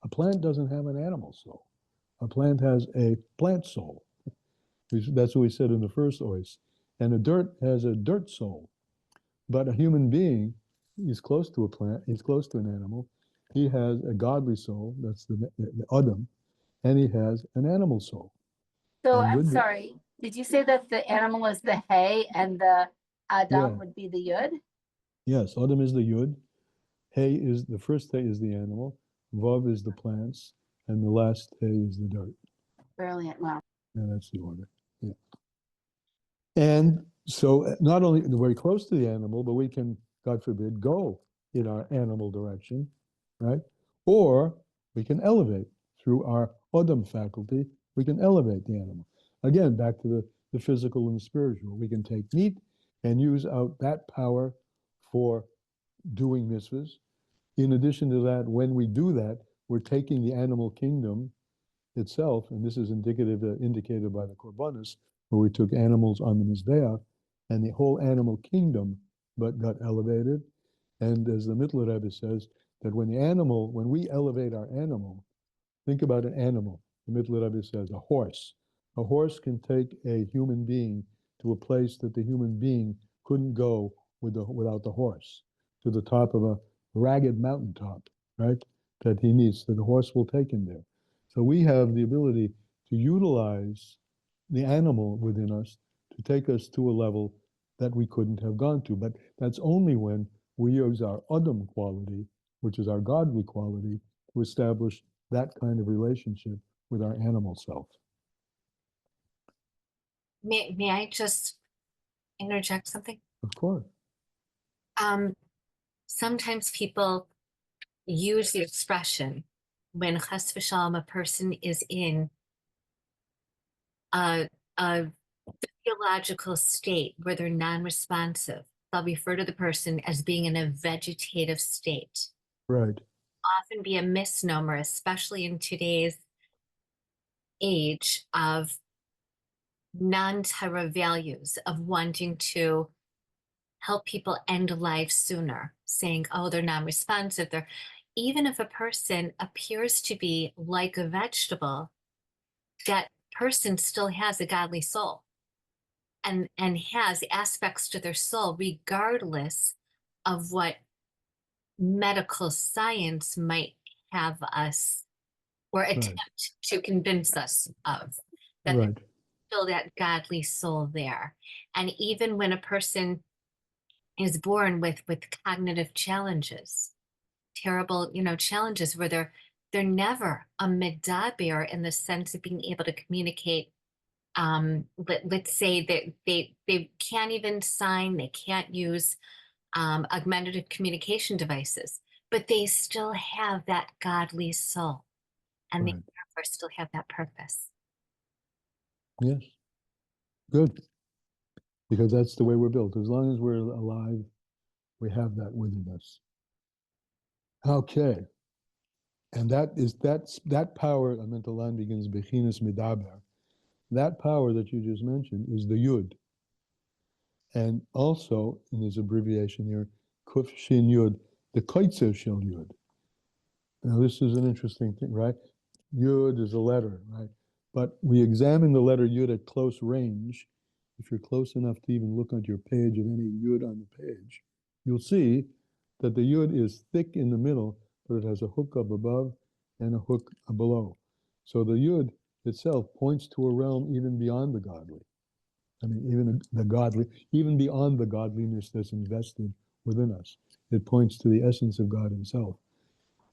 A plant doesn't have an animal soul. A plant has a plant soul. That's what we said in the first ois. And a dirt has a dirt soul. But a human being is close to a plant, he's close to an animal. He has a godly soul, that's the Adam, and he has an animal soul. So And I'm sorry, did you say that the animal is the hay and the Adam would be the Yud? Yes, Adam is the Yud. Hay is the first hay is the animal. Vav is the plants, and the last hay is the dirt. Brilliant. Wow. And that's the order. Yeah. And so not only we're very close to the animal, but we can, God forbid, go in our animal direction, right? Or we can elevate through our Adam faculty. We can elevate the animal. Again, back to the physical and the spiritual. We can take meat and use out that power for doing mitzvahs. In addition to that, when we do that, we're taking the animal kingdom itself, and this is indicated by the Korbanos, where we took animals on the Mizbeach, and the whole animal kingdom but got elevated. And as the Mittler Rebbe says, that when we elevate our animal, think about an animal. The Mittler Rebbe says, a horse. A horse can take a human being to a place that the human being couldn't go without the horse. to the top of a ragged mountaintop, right? That he needs, that the horse will take him there. So we have the ability to utilize the animal within us to take us to a level that we couldn't have gone to. But that's only when we use our Adam quality, which is our godly quality, to establish that kind of relationship with our animal self. May I just interject something? Of course. Sometimes people use the expression when chas v'shalom, a person is in a physiological state where they're non-responsive. They'll refer to the person as being in a vegetative state. Right. Often be a misnomer, especially in today's age of non-Torah values of wanting to help people end life sooner, saying, oh, they're non-responsive. They're, even if a person appears to be like a vegetable, that person still has a godly soul and has aspects to their soul, regardless of what medical science might have us or attempt to convince us of, that Right. there's still that godly soul there. And even when a person is born with cognitive challenges, terrible, challenges where they're never a medaber in the sense of being able to communicate. Let's say that they can't even sign, they can't use augmentative communication devices, but they still have that godly soul, and they Right. therefore still have that purpose. Yes. Good. Because that's the way we're built. As long as we're alive, we have that within us. Okay. And that power, Amentolan begins Bechinas Medaber. That power that you just mentioned is the Yud. And also, in this abbreviation here, Kuf Shin Yud, the Kaitzer Shel Yud. Now, this is an interesting thing, right? Yud is a letter, right? But we examine the letter Yud at close range. If you're close enough to even look at your page of any Yud on the page, you'll see that the Yud is thick in the middle, but it has a hook up above and a hook below. So the Yud itself points to a realm even beyond the godly. I mean, even the godly, even beyond the godliness that's invested within us. It points to the essence of God himself.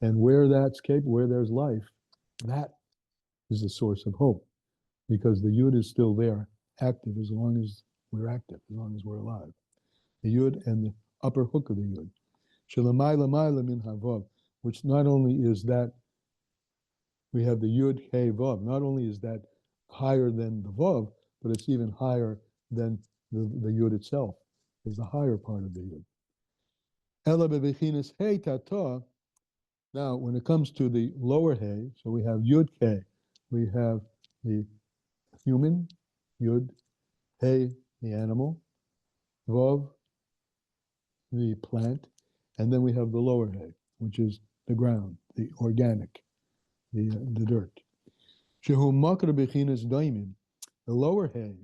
And where that's capable, where there's life, that is the source of hope. Because the Yud is still there, active as long as we're active, as long as we're alive. The Yud and the upper hook of the Yud. Shelamayla Mayla min Havav, which not only is that we have the Yud He Vav, not only is that higher than the Vav, but it's even higher than the Yud itself, is the higher part of the Yud. Ela bebechinas He Tata. Now, when it comes to the lower He, so we have Yud He, we have the human, Yud, He, the animal, Vav, the plant, and then we have the lower He, which is the ground, the organic, the dirt. Shehu makra bechinas daimim, the lower He.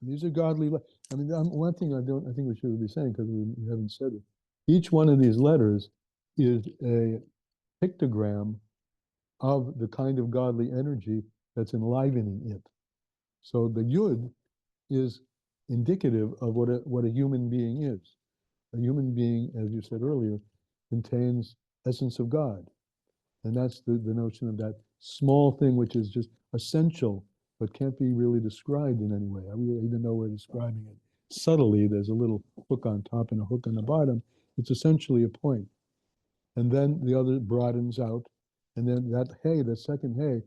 These are godly. I mean, one thing I think we should be saying because we haven't said it. Each one of these letters is a pictogram of the kind of godly energy that's enlivening it. So the Yud is indicative of what a human being is. A human being, as you said earlier, contains essence of God. And that's the notion of that small thing which is just essential but can't be really described in any way. Even though we're describing it subtly, there's a little hook on top and a hook on the bottom. It's essentially a point. And then the other broadens out. And then that He, the second He,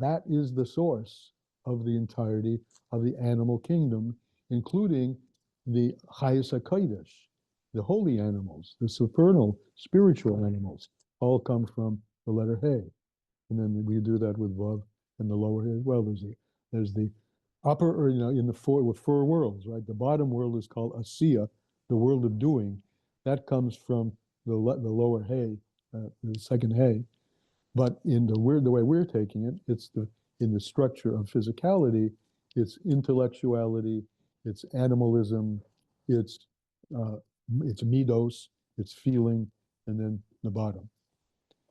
that is the source of the entirety of the animal kingdom, including the Chayes HaKodesh, the holy animals, the supernal spiritual animals, all come from the letter He. And then we do that with Vav and the lower He as well. There's the upper, or in the four worlds, right? The bottom world is called Asiya, the world of doing. That comes from the lower He, the second He. But in the way we're taking it, it's in the structure of physicality, it's intellectuality, it's animalism, it's midos, it's feeling, and then the bottom.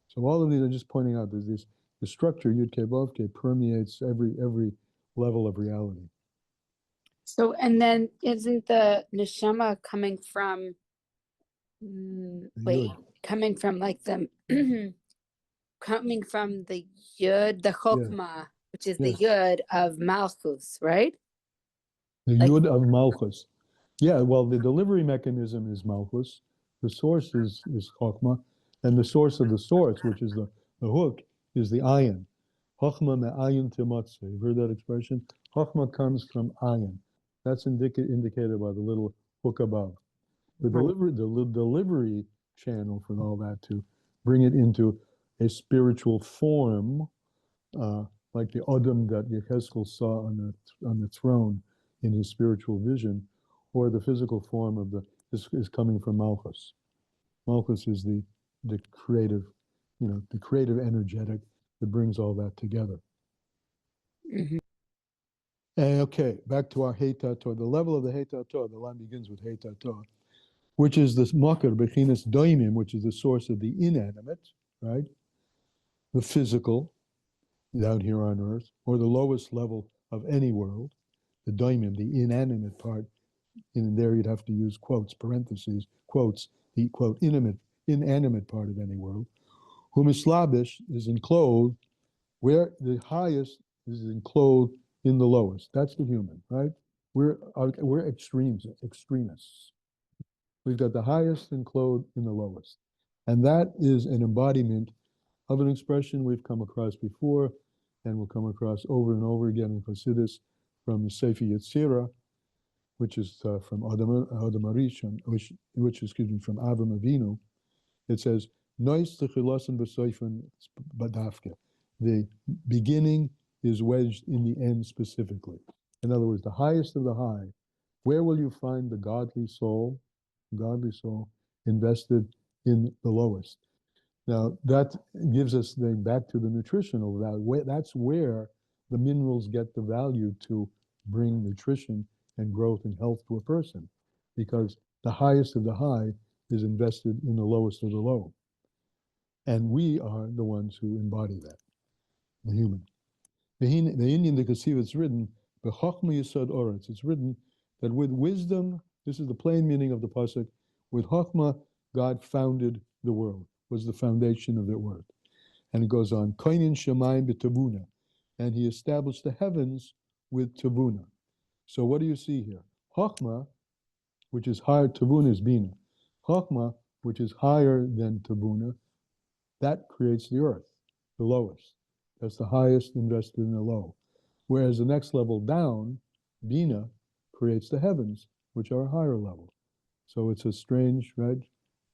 So all of these, I'm just pointing out, there's this, the structure Yud Ke Vav Ke permeates every level of reality. So, and then isn't the neshama coming from, Yud. coming from like the, coming from the yud, the chokmah, which is the Yes. yud of Malchus, right? The Like- Yud of Malchus. Yeah, well, the delivery mechanism is Malchus. The source is Chokhmah. And the source of the source, which is the hook, is the ayin. Chokhmah me'ayin timatzah. You've heard that expression? Chokhmah comes from ayin. That's indicated by the little hook above. The delivery channel for all that to bring it into a spiritual form, like the Adam that Yechezkel saw on the throne in his spiritual vision, or the physical form of is coming from Malchus. Malchus is the creative, the creative energetic that brings all that together. Mhm. Okay, back to our Heita Torah. The level of the Heita Torah, the line begins with Heita Torah, which is this Makar Bechinas Doimim, which is the source of the inanimate, right? The physical, down here on earth, or the lowest level of any world, the Doimim, the inanimate part. In there you'd have to use quotes, parentheses, quotes, the quote, inanimate part of any world. Humislabish is enclosed, where the highest is enclosed in the lowest. That's the human, right? We're extremists. We've got the highest enclosed in the lowest. And that is an embodiment of an expression we've come across before, and we'll come across over and over again in Chassidus from the Sefer Yetzirah, which is from Adam Arishon, which is, from Avram Avinu. It says, "Nois techilasen b'soifen badafke." The beginning is wedged in the end specifically. In other words, the highest of the high. Where will you find the godly soul? Godly soul invested in the lowest. Now that gives us then back to the nutritional value. That's where the minerals get the value to bring nutrition and growth and health to a person, because the highest of the high is invested in the lowest of the low. And we are the ones who embody that, the human. The Indian, the Kasiv, it's written, B'chokhmah yisod oretz. It's written that with wisdom, this is the plain meaning of the pasuk, with Chokhmah, God founded the world, was the foundation of the earth. And it goes on, Koinin Shemayim b'tavuna, and he established the heavens with tavuna. So what do you see here? Chokhmah, which is higher, tavuna is bina. Chokhmah, which is higher than tavuna, that creates the earth, the lowest. That's the highest invested in the low. Whereas the next level down, bina, creates the heavens, which are a higher level. So it's a strange, right?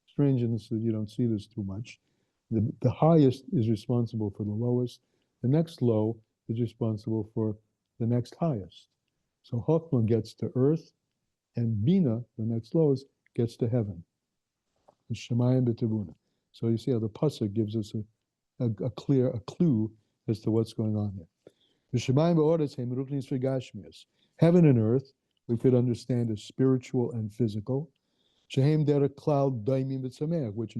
Strangeness that you don't see this too much. The highest is responsible for the lowest. The next low is responsible for the next highest. So Chokhmah gets to earth, and Bina, the next lowest, gets to heaven. Shemayim b'tavuna. So you see how the pasuk gives us a clue as to what's going on here. Heaven and earth, we could understand as spiritual and physical. Which in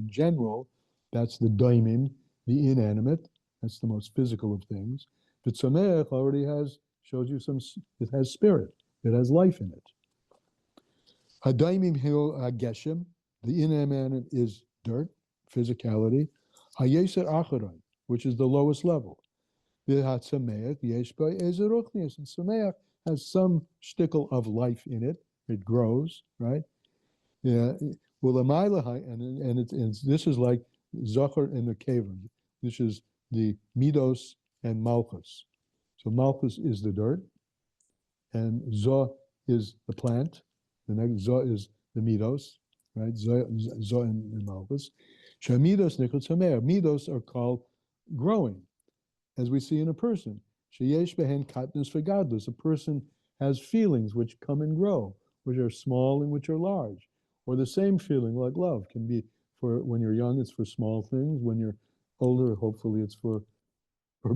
general, that's the daimim, the inanimate. That's the most physical of things. But Sameach already shows you it has spirit. It has life in it. Hadaimim hil hageshem, the inanimate is dirt, physicality. Hayeser acharon, which is the lowest level. V'hatzameach yesh ba ezeruchnius, and Sameach has some shtickle of life in it. It grows, right? Yeah. Well, this is like Zachar and the Kavan. This is the Midos and Malchus. So Malchus is the dirt, and Zoh is the plant. The next Zoh is the Midos, right? Zoh and Malchus. Shemidos nichot sameach. Midos are called growing, as we see in a person. Sheyesh behen katnus v'gadlus. A person has feelings which come and grow, which are small and which are large. Or the same feeling like love can be for when you're young, it's for small things. When you're older, hopefully it's for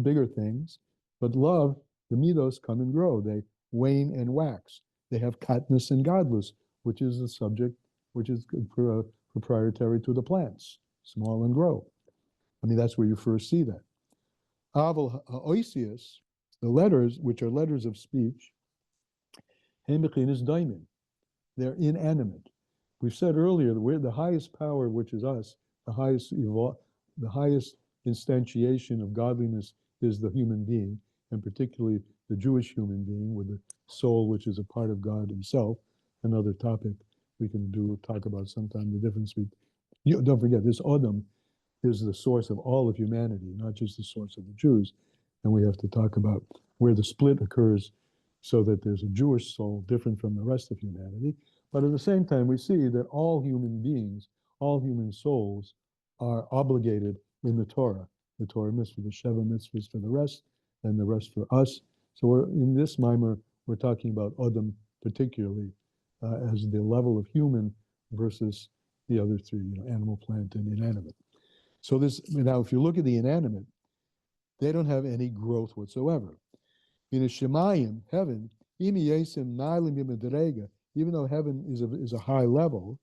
bigger things. But love, the midos come and grow. They wane and wax. They have katnus and godless, which is the subject, which is for proprietary to the plants, small and grow. I mean, that's where you first see that. Aval ha'oisius, the letters, which are letters of speech, hemichin is daimon. They're inanimate. We've said earlier that we're the highest power, which is us, the highest instantiation of godliness is the human being, and particularly the Jewish human being with the soul, which is a part of God himself. Another topic we can talk about sometime, the difference between, don't forget, this Adam is the source of all of humanity, not just the source of the Jews. And we have to talk about where the split occurs so that there's a Jewish soul different from the rest of humanity. But at the same time, we see that all human beings, all human souls are obligated in the Torah mitzvah, the Sheva mitzvahs for the rest, and the rest for us. So we're, in this mimer, we're talking about Adam particularly as the level of human versus the other three, animal, plant, and inanimate. So this, now if you look at the inanimate, they don't have any growth whatsoever. In a Shemayim, heaven, even though heaven is a high level,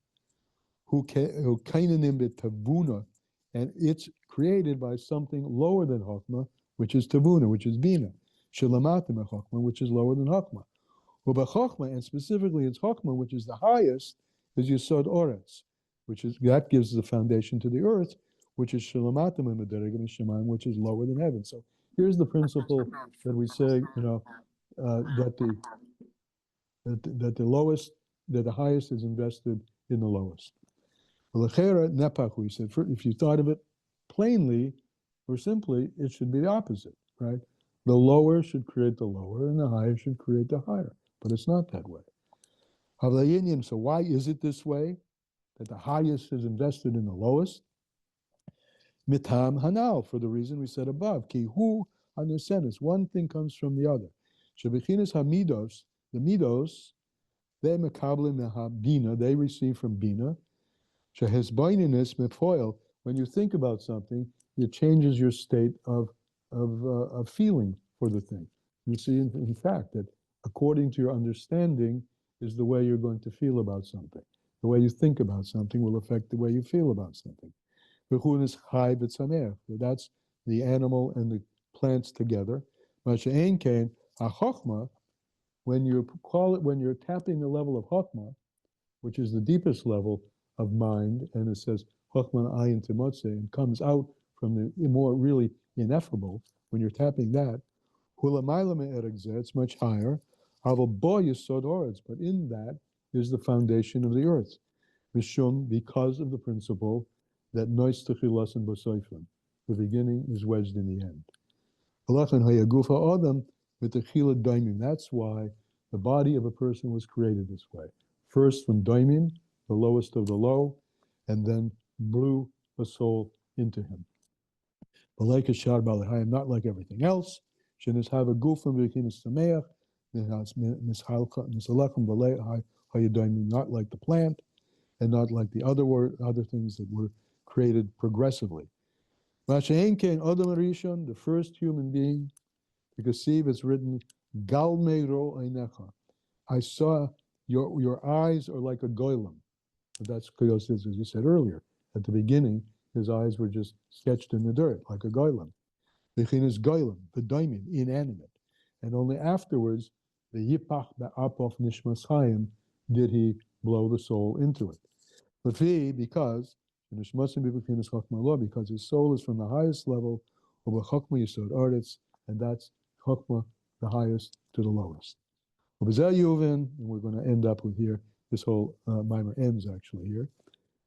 and it's created by something lower than Chokmah, which is Tavuna, which is Bina, which is lower than Chokmah. And specifically it's Chokmah, which is the highest, is Yesod Oretz, that gives the foundation to the earth, which is Shalamatim and Shemayim, which is lower than heaven. So here's the principle that we say, that the highest is invested in the lowest. He said, if you thought of it plainly or simply, it should be the opposite, right? The lower should create the lower, and the higher should create the higher. But it's not that way. So why is it this way, that the highest is invested in the lowest? Mitam hanal, for the reason we said above. Ki hu hanesenis, one thing comes from the other. Shebechinas hamidos, the midos, they mekablim mehabina, they receive from bina. Shehesbaininis mefoil, when you think about something, it changes your state of feeling for the thing. You see, in fact, that according to your understanding is the way you're going to feel about something. The way you think about something will affect the way you feel about something. That's the animal and the plants together. When you're tapping the level of Chokhmah, which is the deepest level of mind, and it says Chokhmah ayin timotze, and comes out from the more really ineffable, when you're tapping that, it's much higher. But in that is the foundation of the earth. Because of the principle that the beginning is wedged in the end. That's why the body of a person was created this way. First from daimim, the lowest of the low, and then blew a soul into him. Not like everything else. Not like the plant, and not like the other things that were created progressively. The first human being, because see, it's written, Gal meiro einecha. I saw your eyes are like a goylem. That's because, as you said earlier, at the beginning, his eyes were just sketched in the dirt, like a goylem. Bechinas goylem, the daimon, inanimate. And only afterwards, the yipach ba'apof nishmas chayim, did he blow the soul into it. But because his soul is from the highest level of a Chokmah Yesod Aretz, and that's Chokmah, the highest to the lowest. And we're going to end up with here, this whole mimer ends actually here.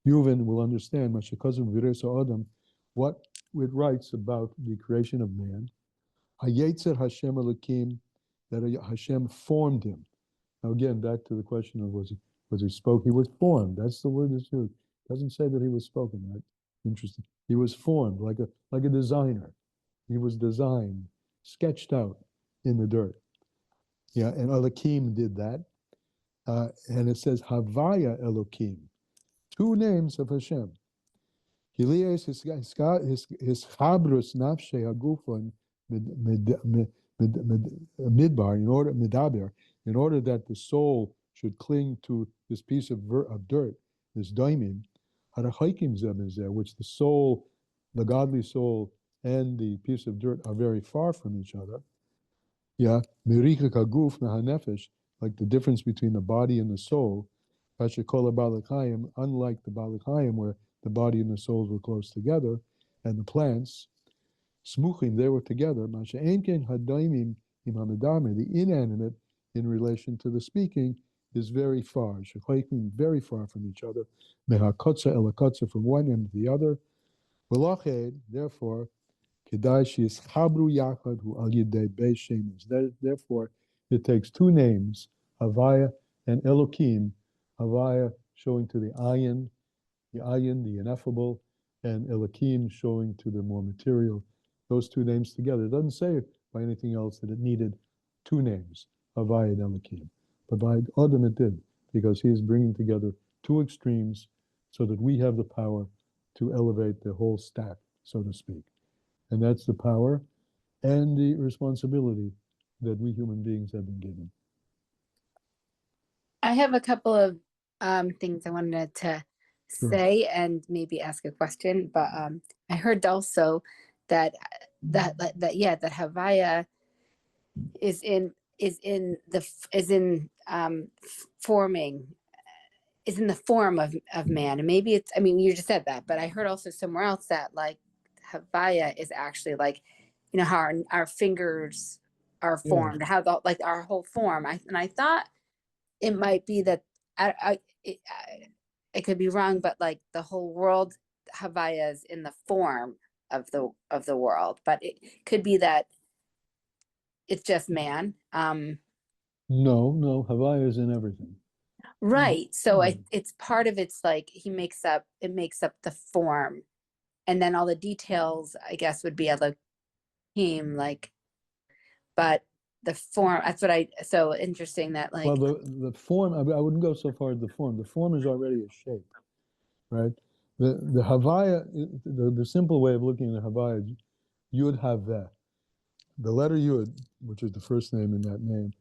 Yuvin will understand Adam, what it writes about the creation of man. Hayetzer Hashem Elokim, that Hashem formed him. Now again, back to the question of was he spoke? He was formed. That's the word that's used. It doesn't say that he was spoken. Right? Interesting. He was formed like a designer. He was designed, sketched out in the dirt. Yeah, and Elokim did that. And it says Havaya Elokim, two names of Hashem. Hilias his chabrus nafshe hagufon midbar, in order that the soul should cling to this piece of dirt, this daimim. Harachaikim zeh mizeh, which the soul, the godly soul, and the piece of dirt are very far from each other. Yeah, mericha kaguf mehanefesh, like the difference between the body and the soul. Kashikola balakayim, unlike the balakayim, where the body and the souls were close together, and the plants, smuchim, they were together. Masha enken hadaimim imamadame, the inanimate in relation to the speaking, is very far. Shechaikim, very far from each other. Mehakotza elakotza, from one end to the other. Velached, therefore, kedai sheyischabru yachad hu al yidei beis shemis. Therefore, it takes two names, Havaya and Elokim. Havaya showing to the ayin, the ineffable, and Elokim showing to the more material. Those two names together. It doesn't say by anything else that it needed two names, Havaya and Elokim. But by Adam it did, because he is bringing together two extremes so that we have the power to elevate the whole stack, so to speak. And that's the power and the responsibility that we human beings have been given. I have a couple of things I wanted to Sure. say and maybe ask a question, but I heard also that Havaya forming, is in the form of man. And maybe it's, I mean, you just said that, but I heard also somewhere else that like Havaya is actually like, you know, how our fingers are formed, how the, like our whole form. I thought it might be that I could be wrong, but like the whole world Havaya is in the form of the world, but it could be that it's just man. No, Havaya is in everything. Right. So it's part of, it's like it makes up the form, and then all the details, I guess, would be Elohim, like, but the form, that's what so interesting that like. Well, the form, I wouldn't go so far as the form. The form is already a shape, right? The Havaya, the simple way of looking at the Havaya is Yud Haveh. The letter Yud, which is the first name in that name,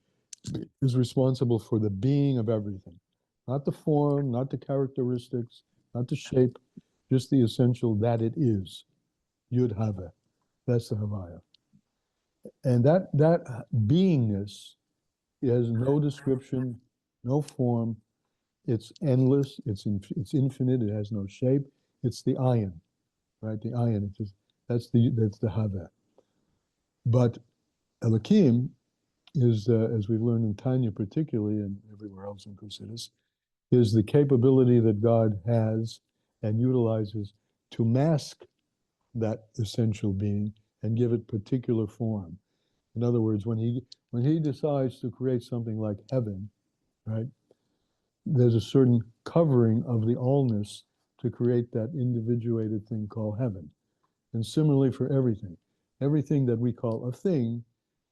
is responsible for the being of everything. Not the form, not the characteristics, not the shape, just the essential that it is. Yud Haveh. That's the Havaya. And that beingness has no description, no form. It's endless. It's infinite. It has no shape. It's the ayin, right? The ayin. It's just, that's the Haveh. But Elokim is, as we've learned in Tanya particularly, and everywhere else in Chassidus, is the capability that God has and utilizes to mask that essential being and give it particular form. In other words, when he decides to create something like heaven, right, there's a certain covering of the allness to create that individuated thing called heaven. And similarly for everything that we call a thing,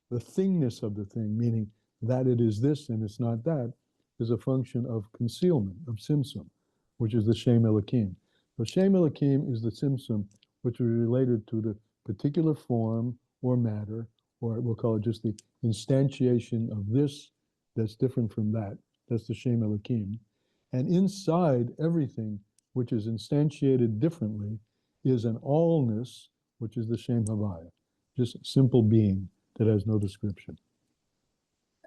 the thingness of the thing, meaning that it is this and it's not that, is a function of concealment, of Tzimtzum, which is the Shem Elokim. So Shem Elokim is the Tzimtzum, which is related to the particular form or matter, or we'll call it just the instantiation of this that's different from that. That's the Shem Elokim. And inside everything which is instantiated differently is an allness, which is the Shem Havaya, just simple being that has no description.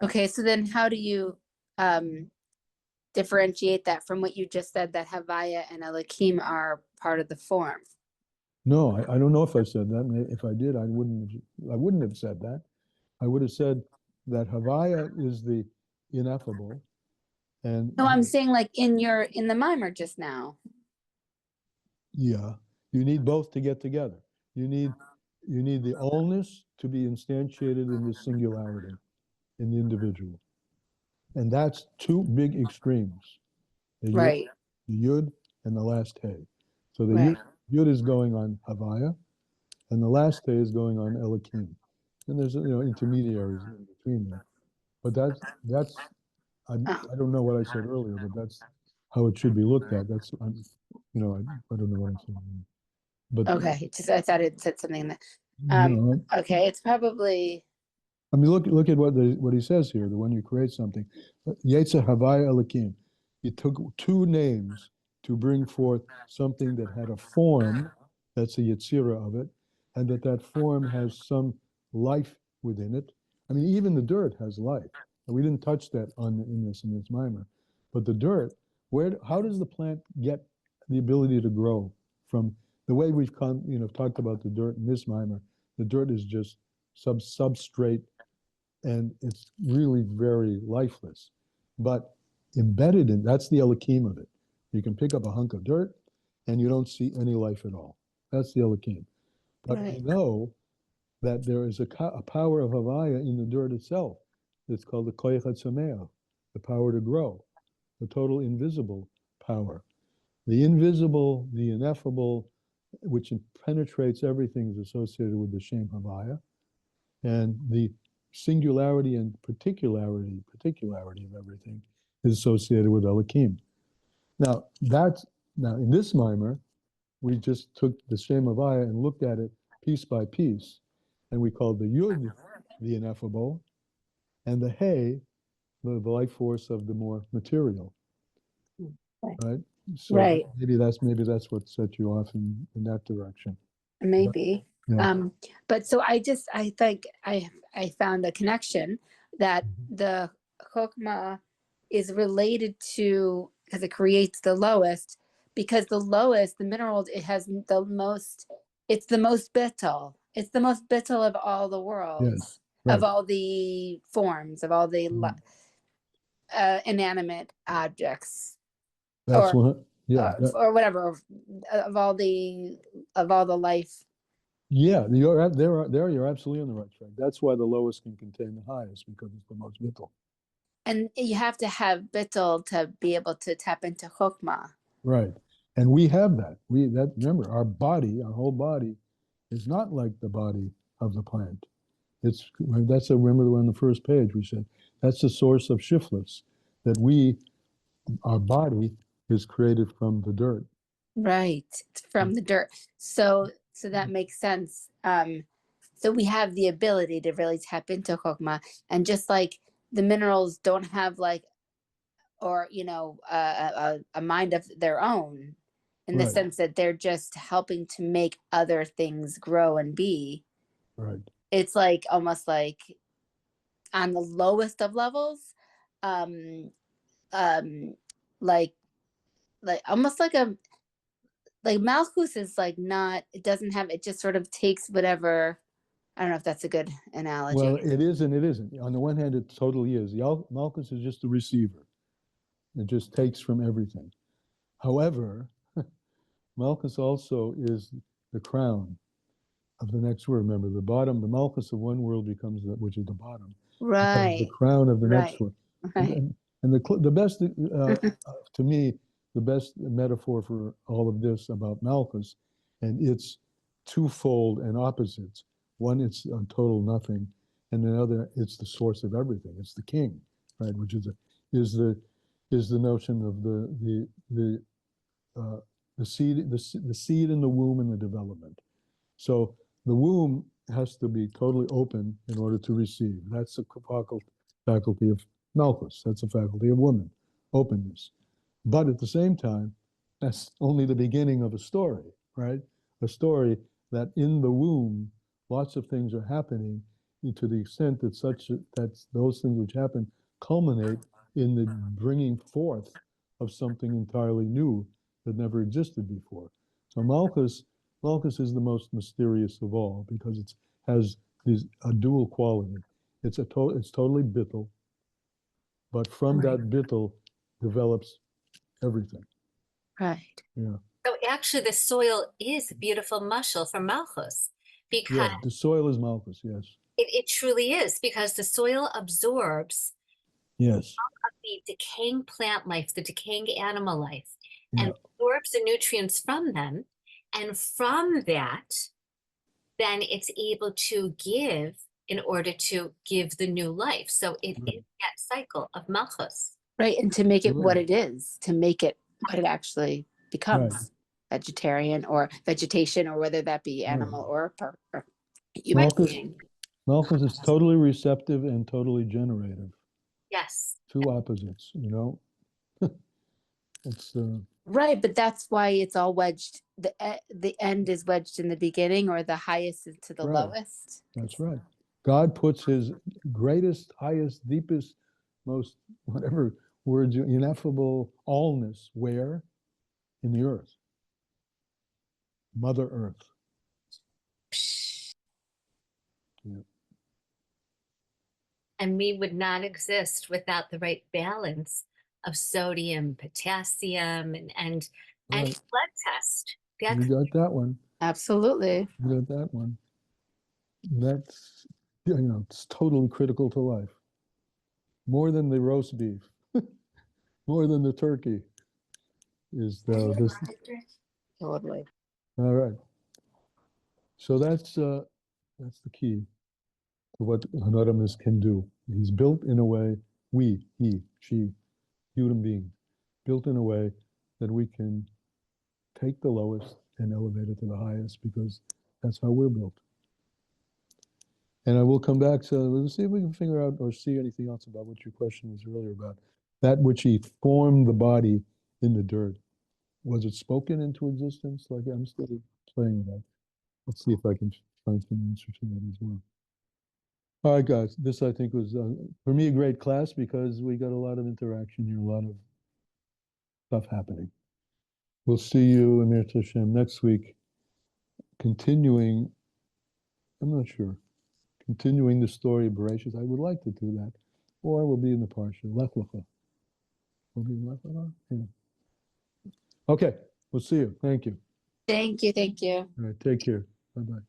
Okay, so then how do you differentiate that from what you just said, that Havaya and Elohim are part of the form? No, I don't know if I said that. If I did, I wouldn't have said that. I would have said that Havaya is the ineffable. And No, I'm saying like in the mimer just now. yeah, you need both to get together. You need the allness to be instantiated in the singularity, in the individual. And that's two big extremes. Right. The Yud and the last Hey. So the Right. Yud is going on Havaya, and the last Hey is going on Elokim. And there's intermediaries in between there. But that's I don't know what I said earlier, but that's how it should be looked at. That's I don't know what I'm saying. But Okay, I thought it said something that. no, Okay, it's probably. I mean, look at what he says here. The when you create something, Yetzer Havaya Elokim. He took two names to bring forth something that had a form, that's a Yetzirah of it, and that form has some life within it. I mean, even the dirt has life. We didn't touch that in this mimer. But the dirt, how does the plant get the ability to grow from the way we've talked about the dirt in this mimer? The dirt is just substrate, and it's really very lifeless. But embedded in, that's the Elohim of it. You can pick up a hunk of dirt and you don't see any life at all. That's the Elohim. But we know that there is a power of Havaya in the dirt itself. It's called the Koyach HaTzameach, the power to grow, the total invisible power. The invisible, the ineffable, which penetrates everything, is associated with the Shem Havaya. And the singularity and particularity of everything is associated with Elohim. Now in this mimer, we just took the Shem Havaya and looked at it piece by piece, and we called the Yud the ineffable, and the Hey the life force of the more material. Right? So maybe that's what set you off in that direction. Maybe. But, yeah. But so I think I found a connection that the Chokmah is related to, because it creates the lowest, because the lowest, the mineral, it has the most, it's the most bittul. It's the most bittul of all the worlds, yes, right. of all the forms, of all the inanimate objects. That's or whatever, of all the life. Yeah, you're absolutely on the right track. That's why the lowest can contain the highest, because it's the most bittul. And you have to have bittul to be able to tap into chokmah. Right, and we have that. Remember, our whole body, is not like the body of the plant. Remember on the first page we said that's the source of shiftless, that our body is created from the dirt. Right, from the dirt. So that makes sense. So we have the ability to really tap into chokmah, and just like the minerals don't have a mind of their own, in the sense that they're just helping to make other things grow and be. Right. It's like almost like on the lowest of levels, like almost like Malchus is like not, it doesn't have, it just sort of takes whatever. I don't know if that's a good analogy. Well, it is and it isn't. On the one hand, it totally is. Malchus is just the receiver. It just takes from everything. However, Malchus also is the crown of the next world. Remember, the Malchus of one world becomes which is the bottom. Right. The crown of the next world. Right. And the best, to me, the best metaphor for all of this about Malchus, and it's twofold and opposites. One, it's a total nothing, and another, it's the source of everything. It's the king, right? Which is the notion of the seed in the womb and the development. So the womb has to be totally open in order to receive. That's the faculty of Malchus. That's a faculty of woman, openness. But at the same time, that's only the beginning of a story, right? A story that in the womb, lots of things are happening to the extent that those things which happen culminate in the bringing forth of something entirely new that never existed before. So Malchus is the most mysterious of all, because it has a dual quality. It's totally bittul, but from that bittul develops everything. Right. Yeah. So actually, the soil is a beautiful mushal for Malchus, because the soil is Malchus. Yes. It truly is, because the soil absorbs yes the decaying plant life, the decaying animal life, Yeah. and absorbs the nutrients from them. And from that, then it's able to give in order to give the new life. So it is that cycle of Malchus. Right. And to make it what it is, to make it what it actually becomes, vegetarian or vegetation, or whether that be animal or human being. Malchus is totally receptive and totally generative. Yes. Two opposites, It's Right, but that's why it's all wedged. The end is wedged in the beginning, or the highest is to the Right. lowest. That's right. God puts his greatest, highest, deepest, most, whatever words, ineffable allness where? In the earth. Mother Earth. Yeah. And we would not exist without the right balance of sodium, potassium, and Right. blood test. You That's got that one. Absolutely. You got that one. That's, it's totally critical to life. More than the roast beef, more than the turkey is this. Totally. All right. So that's the key to what Hanoramis can do. He's built in a way, he, she, human being, built in a way that we can take the lowest and elevate it to the highest, because that's how we're built. And I will come back to, let's see if we can figure out or see anything else about what your question was earlier about. That which he formed the body in the dirt. Was it spoken into existence? Like, I'm still playing with that. Let's see if I can find some answer to that as well. All right, guys, this I think was, for me, a great class, because we got a lot of interaction here, a lot of stuff happening. We'll see you, Amir Tashem, next week, continuing, I'm not sure, continuing the story of Bereshit. I would like to do that. Or we'll be in the Parsha, Lech Lecha. We'll be in Lech Lecha? Yeah. Okay, we'll see you. Thank you. Thank you. All right, take care. Bye-bye.